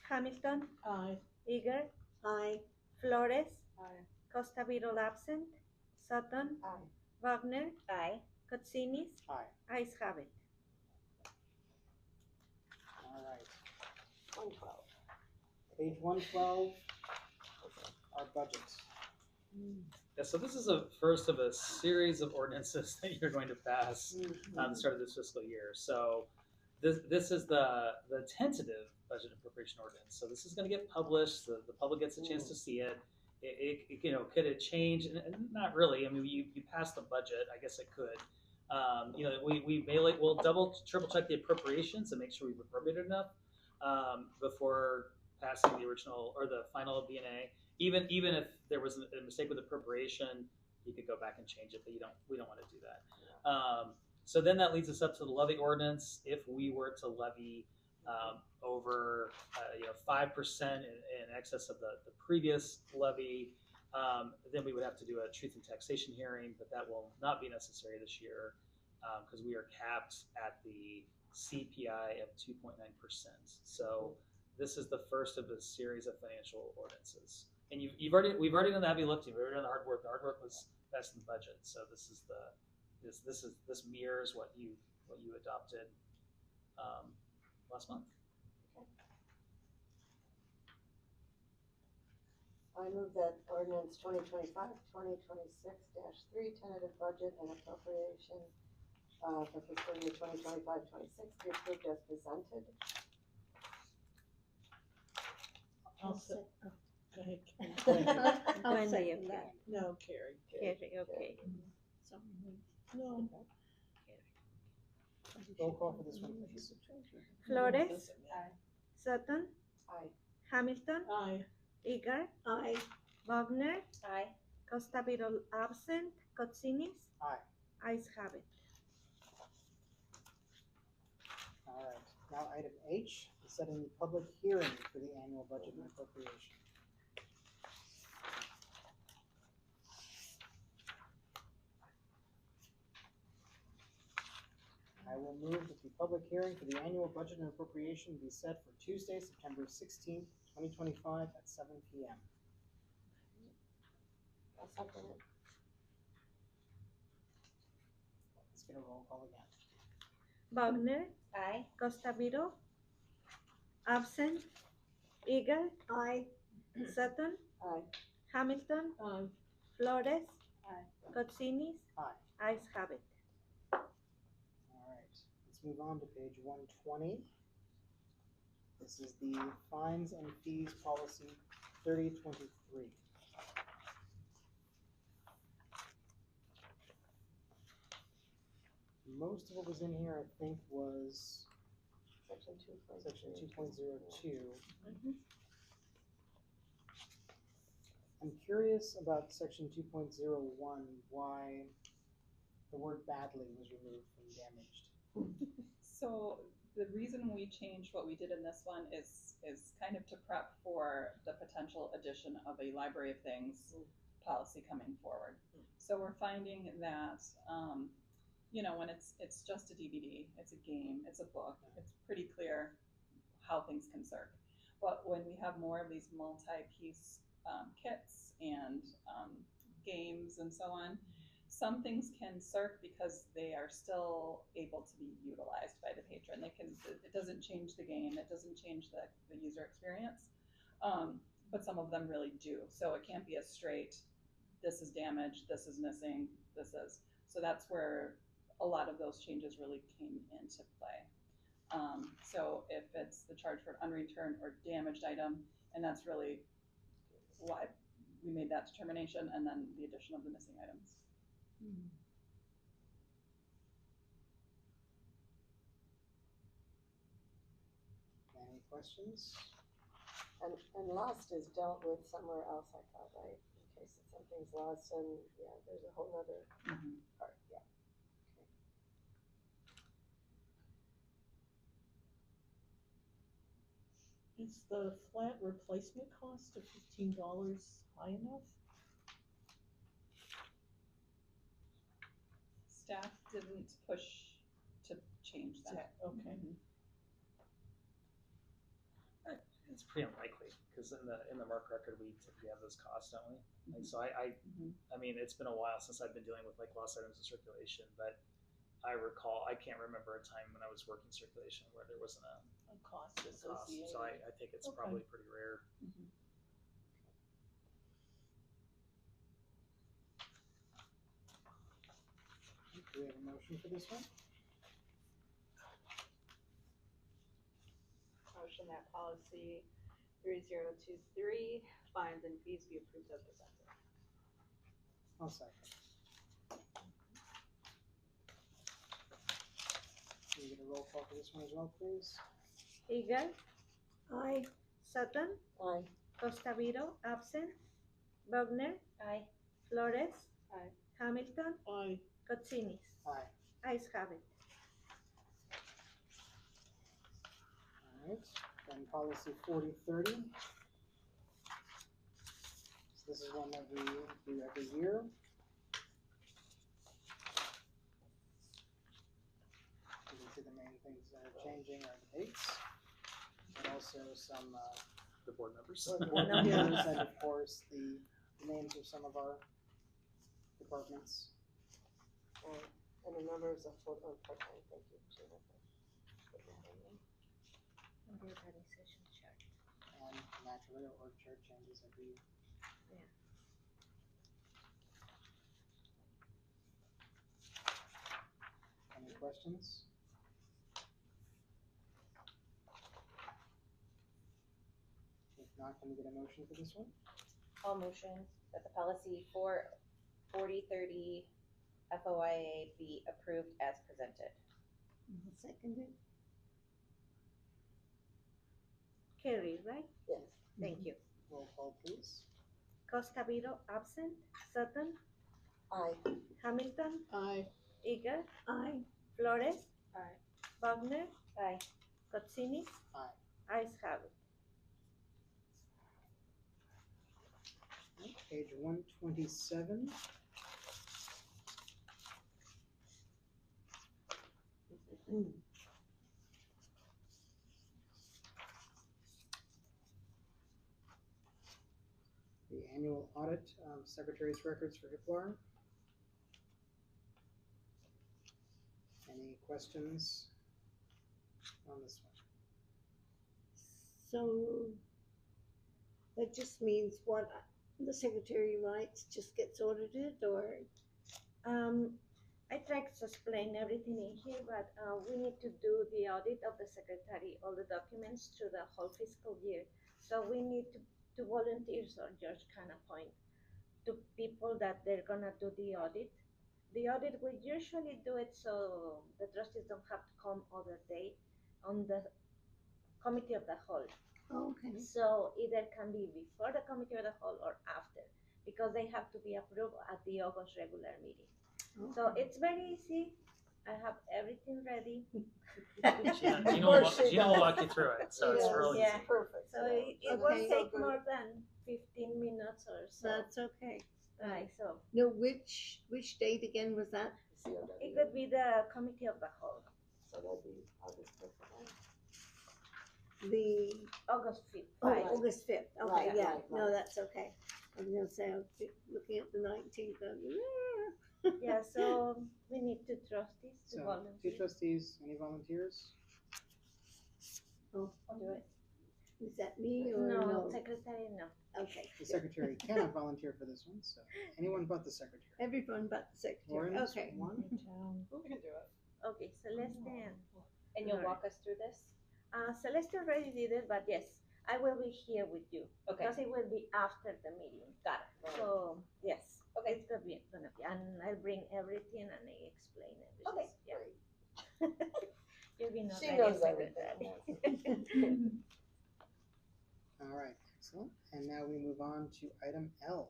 Hamilton, Aye. Eager, Hi, Flores, Aye. Costa Vido absent, Sutton, Aye. Wagner, Aye. Katsinis, Aye. ayes have it. All right. 112. Page 112, our budget. Yeah, so this is a first of a series of ordinances that you're going to pass on the start of this fiscal year. So this is the tentative budget appropriation ordinance. So this is going to get published. The public gets a chance to see it. Could it change? And not really. I mean, you pass the budget. I guess it could. We'll triple check the appropriations and make sure we've appropriated enough before passing the original or the final BNA. Even if there was a mistake with appropriation, you could go back and change it, but we don't want to do that. So then that leads us up to the levy ordinance. If we were to levy over 5% in excess of the previous levy, then we would have to do a truth and taxation hearing, but that will not be necessary this year because we are capped at the CPI of 2.9%. So this is the first of a series of financial ordinances. And we've already done the heavy lifting. We've already done the hard work. The hard work was passed in the budget. So this mirrors what you adopted last month. I move that ordinance 2025-2026-3 tentative budget and appropriation for fiscal year 2025-26 be approved as presented. I'll se- Go ahead, Karen. I'll Wendy, second okay. that. No, Carrie. Carrie, okay. No. Roll call for this one, please. Flores, Doesn't matter. Sutton, Aye. Hamilton, Aye. Eager, Aye, Wagner, Aye. Costa Vido absent, Katsinis, Aye. ayes have it. All right. Now item H is setting the public hearing for the annual budget and appropriation. I will move that the public hearing for the annual budget and appropriation be set for Tuesday, September 16th, 2025 at 7 p.m. I'll second it. Let's get a roll call again. Wagner, Aye. Costa Vido, Absent. Eagle. Aye. Sutton. Aye. Hamilton. Aye. Flores. Aye. Cotsinis. Aye. Ayes have it. All right, let's move on to page 120. This is the fines and fees policy 3023. Most of what was in here, I think, was Section 2.02. section 2.02. I'm curious about section 2.01, why the word badly was removed from damaged. So the reason we changed what we did in this one is kind of to prep for the potential addition of a library of things policy coming forward. So we're finding that, when it's just a DVD, it's a game, it's a book, it's pretty clear how things can circ. But when we have more of these multi-piece kits and games and so on, some things can circ because they are still able to be utilized by the patron. It doesn't change the game, it doesn't change the user experience, but some of them really do. So it can't be a straight, this is damaged, this is missing, this is. So that's where a lot of those changes really came into play. So if it's the charge for an unreturned or damaged item, and that's really why we made that determination, and then the addition of the missing items. Any questions? And lost is dealt with somewhere else, I thought, right? In case if something's lost, and yeah, there's a whole other part, yeah. Is the flat replacement cost of $15 high enough? Staff didn't push to change that. Okay. It's pretty unlikely because in the MARC record we typically have those costs, don't we? And so I mean, it's been a while since I've been dealing with like lost items in circulation, but I can't remember a time when I was working circulation where there wasn't a Cost cost. associated. So I think it's Okay. probably pretty rare. Do we have a motion for this one? Motion that policy 3023 fines and fees be approved as presented. I'll second. Can we get a roll call for this one as well, please? Eagle. Aye. Sutton. Aye. Costavito. Absent. Bogner. Aye. Flores. Aye. Hamilton. Aye. Cotsinis. Aye. Ayes have it. All right, then policy 4030. So this is one that we do every year. You can see the main things that are changing are the dates, and also some The board members. board members, and of course the names of some of our departments. And the numbers of full or part-time, thank you, Gina. for putting that in there. Under organization chart. And naturally, our org chart changes every year. Yeah. Any questions? If not, can we get a motion for this one? All motion that the policy 4030 FOIA be approved as presented. Seconded. Carrie, right? Yes. Thank you. Roll call, please. Costavito. Absent. Sutton. Aye. Hamilton. Aye. Eagle. Aye. Flores. Aye. Bogner. Aye. Cotsinis. Aye. Ayes have it. Page 127. The annual audit of Secretary's records for HIPLAR. Any questions on this one? So that just means what the secretary writes just gets audited, or I try to explain everything in here, but we need to do the audit of the secretary, all the documents through the whole fiscal year. So we need to volunteers or just kind of point to people that they're gonna do the audit. The audit, we usually do it so the trustees don't have to come other day on the committee of the whole. okay. So either can be before the committee of the whole or after, because they have to be approved at the August regular meeting. So it's very easy. I have everything ready. Gina will walk you through it, so it's Yes. really Yeah. Perfect. So it Okay. won't take So more than 15 minutes or so. That's okay. Right, so No, which date again was that? it could be the committee of the whole, So that'd be August 5th, right? The August 5th. oh, Right. August 5th. Okay, Right, yeah. right, No, right. that's okay. I was gonna say I was looking at the 19th. Yeah, so we need two trustees to So, two volunteer. trustees, any volunteers? Oh, I'll do it. is that me or No, no? secretary, no. Okay. The secretary cannot volunteer for this one, so anyone but the secretary. Everyone but the secretary. Lauren, Okay. one? I can do it. Okay, Celeste. And you'll walk us through this? Celeste already did it, but yes, I will be here with you. Okay. Because it will be after the meeting. Got it. So, yes. Okay. It's gonna be, and I'll bring everything and I explain everything. Okay. Yeah. You'll be not She like knows a everything. secretary. All right, excellent. And now we move on to item L.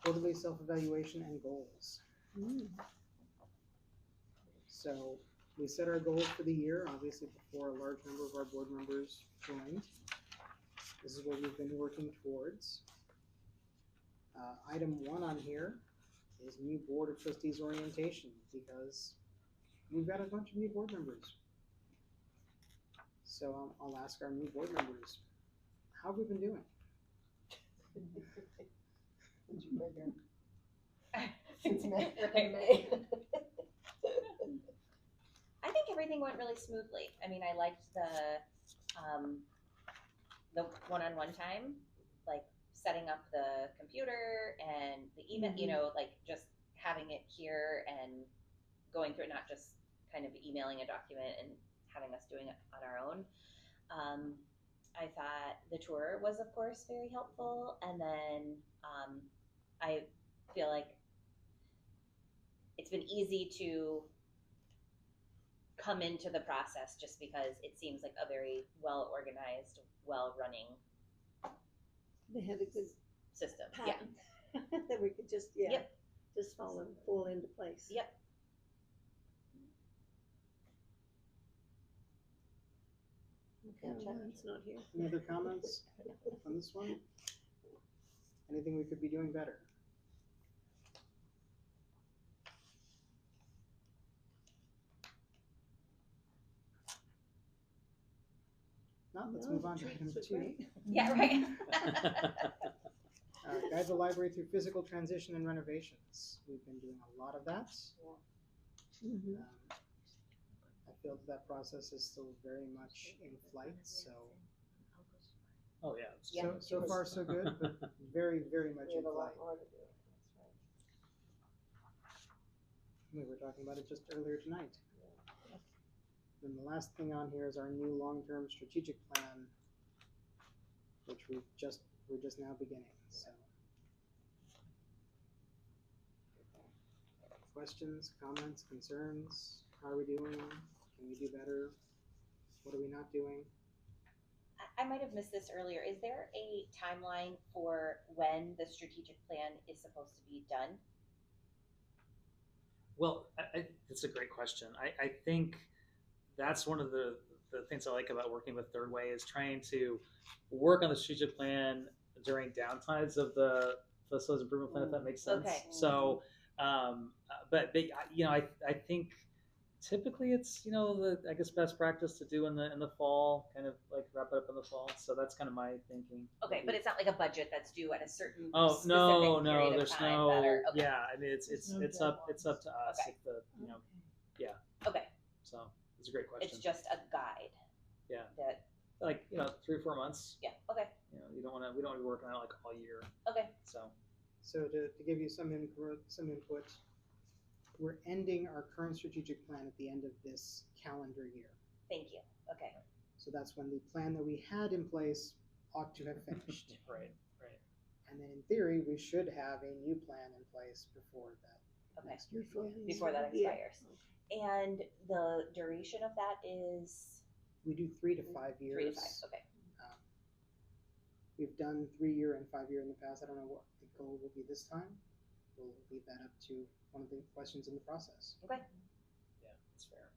Quarterly self-evaluation and goals. So we set our goals for the year, obviously before a large number of our board members joined. This is what we've been working towards. Item 1 on here is new Board of Trustees orientation, because we've got a bunch of new board members. So I'll ask our new board members, how have we been doing? Did you figure? Since May. Right. I think everything went really smoothly. I mean, I liked the one-on-one time, like setting up the computer and the email, you know, like just having it here and going through it, not just kind of emailing a document and having us doing it on our own. I thought the tour was, of course, very helpful. And then I feel like it's been easy to come into the process just because it seems like a very well-organized, well-running They had a good system. Yeah. pattern that we could just, Yep. just fall into place. Yep. Caroline's not here. Any other comments on this one? Anything we could be doing better? Now, let's No, move on to treats item were 2. great. Yeah, right. Guide the library through physical transition and renovations. We've been doing a lot of that. Mhm. I feel that process is still very much in flight, so Oh, yeah. Yeah. so far so good, but very, very much We in have a flight. lot more to do, that's right. We were talking about it just earlier tonight. And the last thing on here is our new long-term strategic plan, which we're just now beginning, so. Questions, comments, concerns? How are we doing? Can we do better? What are we not doing? I might have missed this earlier. Is there a timeline for when the strategic plan is supposed to be done? Well, it's a great question. I think that's one of the things I like about working with Third Way is trying to work on the strategic plan during downtides of the facilities improvement plan, if that makes sense. Okay. So, but you know, I think typically it's, you know, I guess best practice to do in the fall, kind of like wrap it up in the fall. So that's kind of my thinking. Okay, but it's not like a budget that's due at a certain Oh specific no, period of there's time no. that are, okay. Yeah, I mean it's no up to us Okay. if the you know. Okay, So it's a great question. it's just a guide. Yeah. That like 3 or 4 months. Yeah. Okay. We don't want to be working on it like all year. Okay. So to give you some input, we're ending our current strategic plan at the end of this calendar year. Thank you. Okay. So that's when the plan that we had in place ought to have finished. Right. And then in theory, we should have a new plan in place before that Okay. next year begins. Before that expires. And the duration of that is We do 3 to 5 years. 3 to 5. Okay. We've done 3-year and 5-year in the past. I don't know what the goal will be this time. We'll leave that up to one of the questions in the process. Okay. Yeah, that's fair.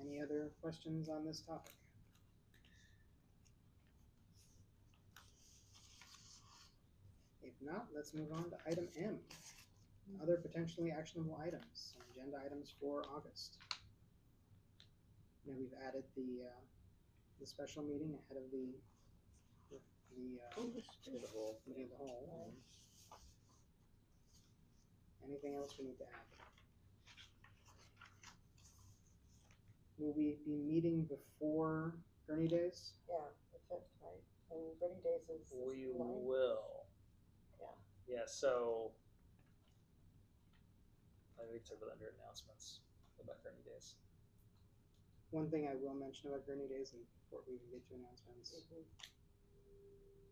Any other questions on this topic? If not, let's move on to item M. Other potentially actionable items, agenda items for August. We've added the special meeting ahead of the committee of the whole. Anything else we need to add? Will we be meeting before Gurney Days? Yeah, the 5th, right? And Gurney Days is We 9th. will. Yeah. Yeah. So I think we can talk about under announcements about Gurney Days. One thing I will mention about Gurney Days, and before we even get to announcements,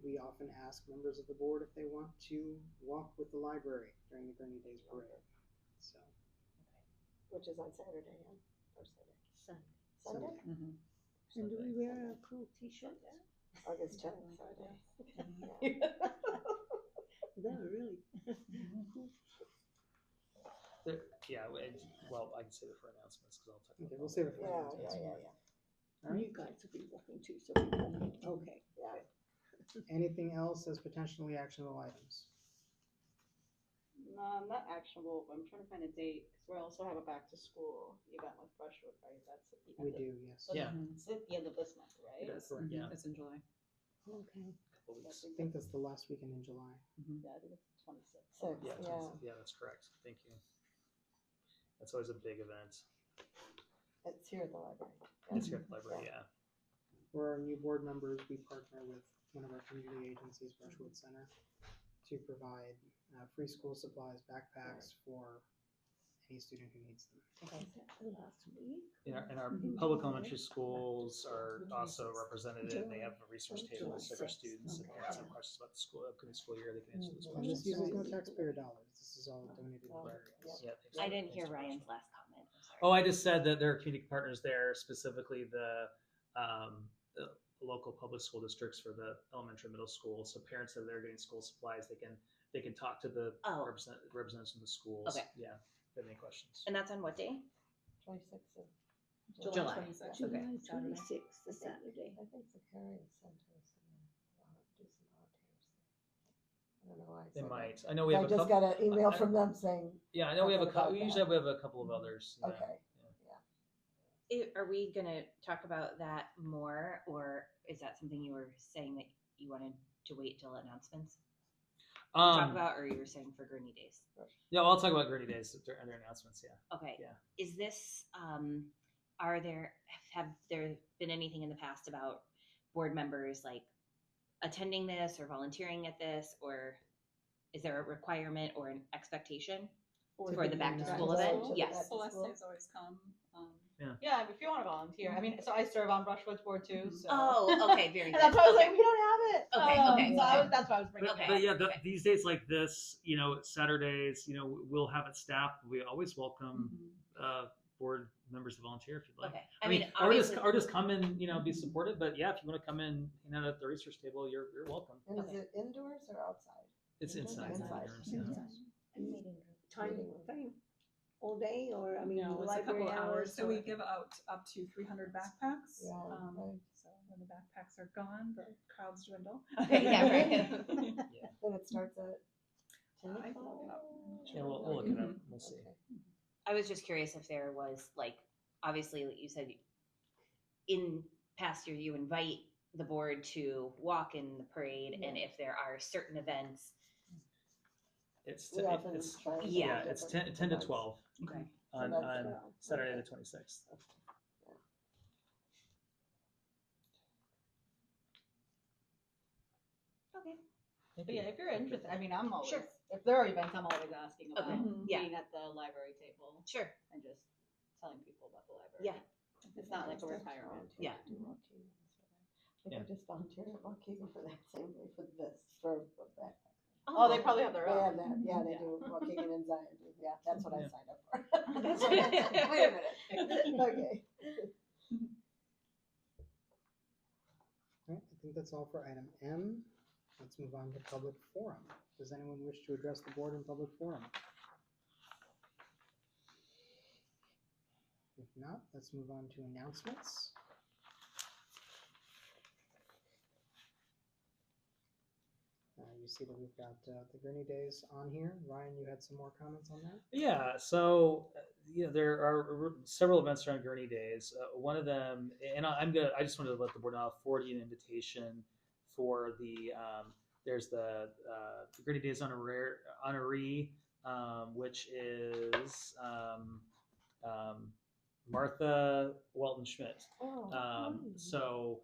we often ask members of the board if they want to walk with the library during the Gurney Days parade. So, Which is on Saturday, yeah? Or Sunday? Sunday. Sunday? Mm-hmm. And do we wear our cool t-shirts? August 10th, Sunday. That really. Well, I can save it for announcements because I'll talk about okay, we'll save it for Yeah, announcements. yeah. And you guys will be walking too, so we can, okay. Yeah. Anything else as potentially actionable items? Not actionable, but I'm trying to find a date, because we also have a back to school event with Brushwood, right? That's at the We end of. do, yes. Yeah. It's at the end of this month, right? It is. Correct, yeah. It's in July. Okay. Couple weeks. I think that's the last weekend in July. Yeah, I think it's the 26th. Six, Yeah, yeah. that's correct. Thank you. That's always a big event. It's here at the library. It's here at the library, yeah. For our new board members, we partner with one of our community agencies, Brushwood Center, to provide free school supplies, backpacks for any student who needs them. Is that the last week? And our public elementary schools are also represented, and they have a resource table so for students and parents have questions about the school, upcoming school year, they can answer those And this questions. uses no taxpayer dollars. This is all donated to the areas. Yeah, thanks I for- didn't hear thanks for Ryan's questioning. last comment. I'm sorry. Oh, I just said that there are community partners there, specifically the local public school districts for the elementary and middle school. So parents that are there getting school supplies, they can talk to the Oh. representatives from the schools. Okay. Yeah, if they have any questions. And that's on what day? 26th of July. 26th. Okay. July 26th, the Saturday. I think Zacharias Center is gonna do some volunteers. I don't know why I They said might. that. I know we have I a just couple. got an email I- from them saying, Yeah, I know we have a something couple. about We that. usually have a couple of others. Yeah. okay. Are we gonna talk about that more, or is that something you were saying that you wanted to wait till announcements to talk about, or you were saying for Gurney Days? Yeah, I'll talk about Gurney Days and their announcements. Yeah. Okay. Yeah. Is this have there been anything in the past about board members like attending this or volunteering at this, or is there a requirement or an expectation for the back to school Typically event? not. Yes. Celeste's always come. Yeah, if you want to volunteer. I mean, so I serve on Brushwood's board too, so. Oh, okay, very And good. that's why I was Okay. like, we don't have it. Okay, So that's why I was bringing Okay. it But up. yeah, Okay. these days like this, Saturdays, we'll have it staffed. We always welcome board members to volunteer if you'd like. Okay. I mean, obviously, or just come and be supportive. But yeah, if you want to come in, at the research table, you're welcome. And Okay. is it indoors or outside? It's inside. Inside. Time frame, all day, or, I mean, No, it's a library couple hours. So or- we give out up to 300 backpacks. Yeah, right. So when the backpacks are gone, the crowds dwindle. Yeah, right. And it starts at 10 I can look it up. Yeah, we'll look it up. We'll see. Okay. I was just curious if there was obviously, like you said, in past year you invite the board to walk in the parade, and if there are certain events It's We often it's try and yeah, do it's different 10 to ones. 12 Okay. on that's on well, Saturday okay. the 26th. Okay. Thank But you. yeah, if you're interested, I mean, I'm always, Sure. if there are events, I'm always asking about Okay. Yeah. being at the library table Sure. and just telling people about the library. Yeah. It's not like a retirement. Yeah. Do Waukegan, so I think Yeah. I just volunteered at Waukegan for that same day for this, for that. Oh, they probably have their They own. have that, yeah, they Yeah. do, Waukegan and Zion do, yeah, that's what I Yeah. signed up for. That's Wait good. a minute, okay. All right, I think that's all for item M. Let's move on to public forum. Does anyone wish to address the board in public forum? If not, let's move on to announcements. You see that we've got the Gurney Days on here. Ryan, you had some more comments on that? Yeah, so there are several events around Gurney Days. One of them, and I just wanted to let the board know, I'll forward you an invitation for the there's the Gurney Days honoree, which is Martha Welton Schmidt. So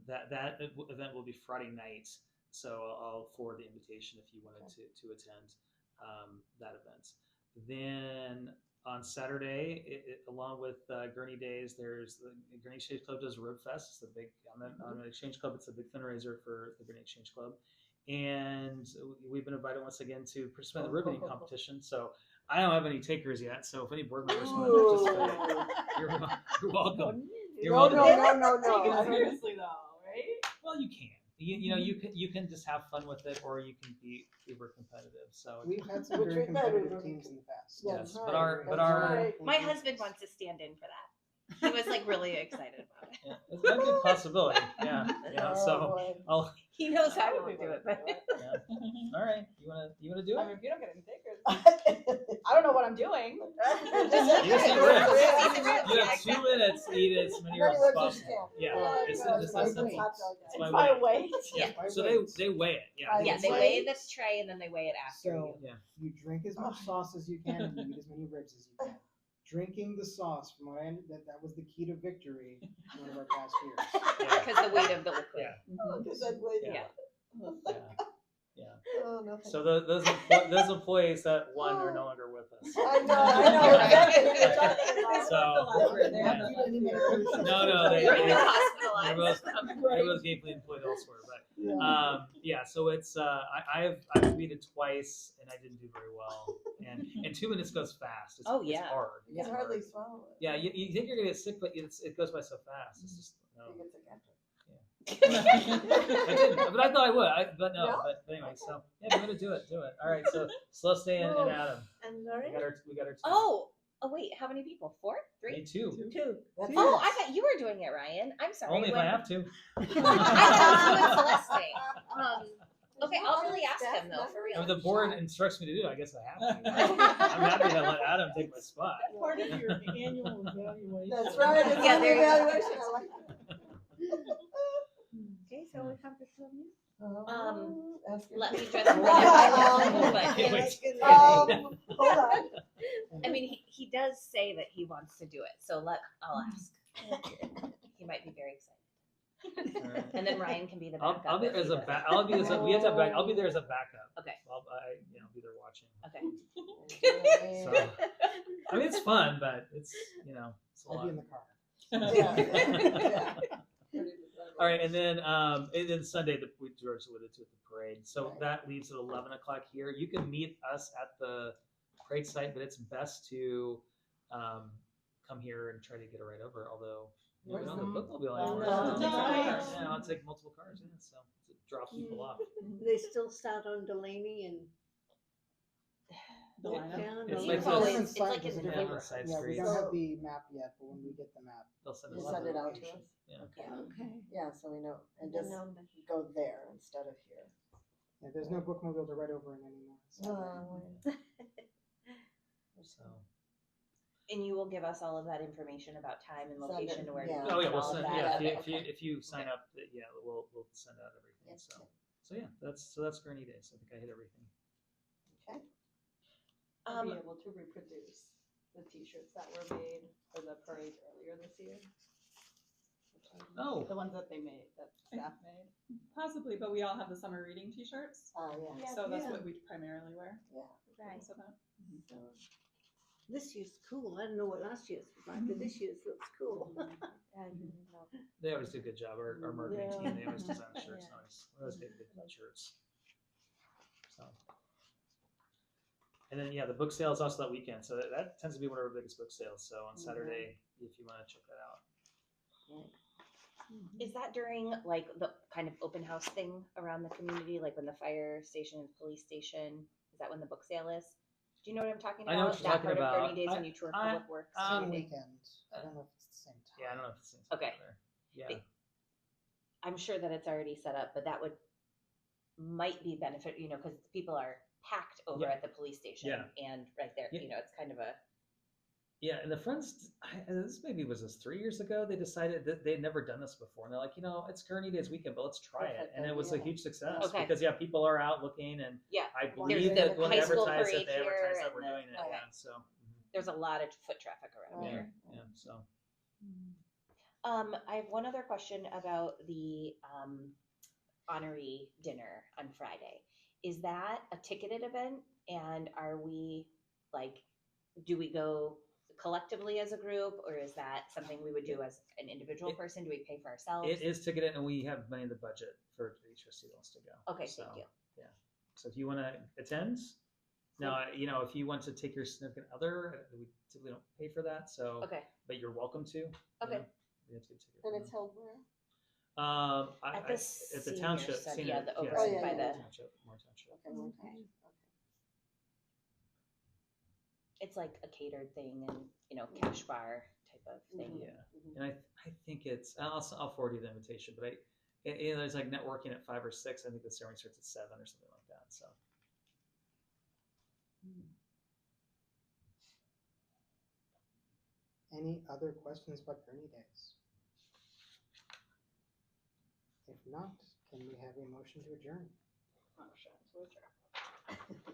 that event will be Friday night. So I'll forward the invitation if you wanted to attend that event. Then on Saturday, along with Gurney Days, there's the Gurney Exchange Club does Rib Fest. It's a big on the Exchange Club. It's a big fundraiser for the Gurney Exchange Club, and we've been invited once again to participate in the ribbon competition. So I don't have any takers yet. So if any board members want to participate, you're welcome. You're welcome. Take it No. seriously though, right? Well, you can. You can just have fun with it, or you can be uber competitive. So We've had some Which very we've had competitive over- teams in the past. That's yes, right, but that's our right. My husband wants to stand in for that. He was like really excited about it. yeah, it's a good possibility. Yeah. Oh, So boy. I'll. He knows I want to do it, but Yeah. All right. You wanna do I it? mean, if you don't get any takers, I don't know what I'm doing. You just eat ribs. Yeah, You have 2 minutes to eat as many ribs as possible. Yeah. Oh, It's gosh, just my that simple. hot dog. It's It's my my weight. weight. yeah, By So weight. they weigh it. Yeah. I- yeah, they Wait. weigh the tray and then they weigh it after So you. you drink as much sauce as you can and you eat as many ribs as you can. Drinking the sauce, from what I that was the key to victory in one of our past years. Because the weight of the liquid. Yeah. Oh, 'cause that way- Yeah. Yeah. Yeah. Oh, no, thank So you. those employees that won are no longer with us. I know, exactly what you're talking about. So Yeah. no, They're they're hospitalized. both gainfully employed elsewhere. But Yeah. so it's I've competed twice and I didn't do very well. And 2 minutes goes fast. It's, Oh, it's yeah. hard. You can hardly swallow it. Yeah, you think you're gonna get sick, but it goes by so fast. It's just no. You get sick after. I didn't, but I thought I would. But no. No? But anyway, so yeah, if you want to do it, do it. All right, so Celeste and Adam, And we Lori? got our team. Oh wait, how many people? 4? 3? Me too. Two. That's Oh, it. I thought you were doing it, Ryan. I'm sorry. Only if I have to. I thought you and Celeste. Okay, I'll really ask him though, for If real. the board instructs me to do it, I guess I have to. I'm happy to let Adam take my spot. Part of your annual evaluation. That's right. It's Yeah, on the there you go. evaluation. I like it. Okay, so we have the 2 of you? Ask your Let me question. just run it by I can't him, wait. but Hold on. I mean, he does say that he wants to do it, so I'll ask. He might be very excited. All right. And then Ryan can be the I'll backup. be if there he as a doesn't. I'll be there as a backup. Okay. I'll be there watching. Okay. So I mean, it's fun, but it's it's a I'll lot. be in the car. Yeah. All right, and then Sunday we George alluded to at the parade. So Right. that leaves at 11 o'clock here. You can meet us at the parade site, but it's best to come here and try to get a ride over. Although we don't have the bookmobile anymore. Oh, So take some nice. cars. Yeah, I'll take multiple cars. Yeah, so to drop people off. They still start on Delaney and The lineup. down? It's or- like always- Different it's like sites, in different- different side Yeah, we streets. don't have the map yet, but when we get the map, They'll send You us. send it out to location. us. Yeah. Okay. Yeah, so we know, and Then just on the- go there instead of here. Yeah, there's no bookmobile to ride over in anymore. So. So. And you will give us all of that information about time and Send it, location where yeah. to Oh meet yeah, and we'll all of send. that. Yeah, Okay. if you sign up, we'll send out everything. Yes, So yeah, that's Gurney Day. So I think I hit everything. Okay. Or be able to reproduce the t-shirts that were made for the parade earlier this year. Oh. The ones that they made, that staff made. Possibly, but we all have the summer reading t-shirts, Yeah, so that's Yeah. what we primarily wear. yeah. Right. So that, This year's cool. I don't know what last year's was like, but this year's looks cool. They always do a good job. Our marketing Yeah. team, they always design the shirts Yeah. nice. They always get good shirts. So. And then, yeah, the book sale is also that weekend. So that tends to be one of our biggest book sales. So on Saturday, if you want to check that out. Is that during like the kind of open house thing around the community, like when the fire station and police station? Is that when the book sale is? Do you know what I'm talking about? I know what you're that talking part about. of Gurney Days when you tour public works. Same weekend. I don't know if it's the same time. Yeah, I don't know if it's the same Okay. time there. Yeah. I'm sure that it's already set up, but that might be benefit, because people are packed over Yeah. at the police station Yeah. and right there, Yeah. it's kind of a. Yeah, and the Friends, this maybe was this 3 years ago, they decided that they'd never done this before. And they're like, it's Gurney Days weekend, but let's try it. Perfect And it was a idea. huge success Okay. because, people are out looking. And Yeah, I there's believe the that when they high school advertised parade it, they advertised here that we're and doing it. okay. Yeah, so. There's a lot of foot traffic around Yeah, here. yeah, so. I have one other question about the honoree dinner on Friday. Is that a ticketed event? And are we do we go collectively as a group, or is that something we would do as an individual person? Do we pay for ourselves? It is ticketed, and we have money in the budget for each trustee that wants to go. Okay, So, thank you. Yeah. So if you want to attend, now, if you want to take your significant other, we typically don't pay for that. So, Okay. but you're welcome to. Okay. We have to get a ticket. And for it's them. held where? At the at the senior township, center, senior, yeah, the yes, over Oh, yeah, by yeah. the. township, more township. Okay, one Okay. time. It's like a catered thing, and cash bar type of thing. Yeah, and I think it's I'll forward you the invitation, but there's like networking at 5 or 6. I think the ceremony starts at 7 or something like that. So. Any other questions about Gurney Days? If not, can we have a motion to adjourn? Motion to adjourn.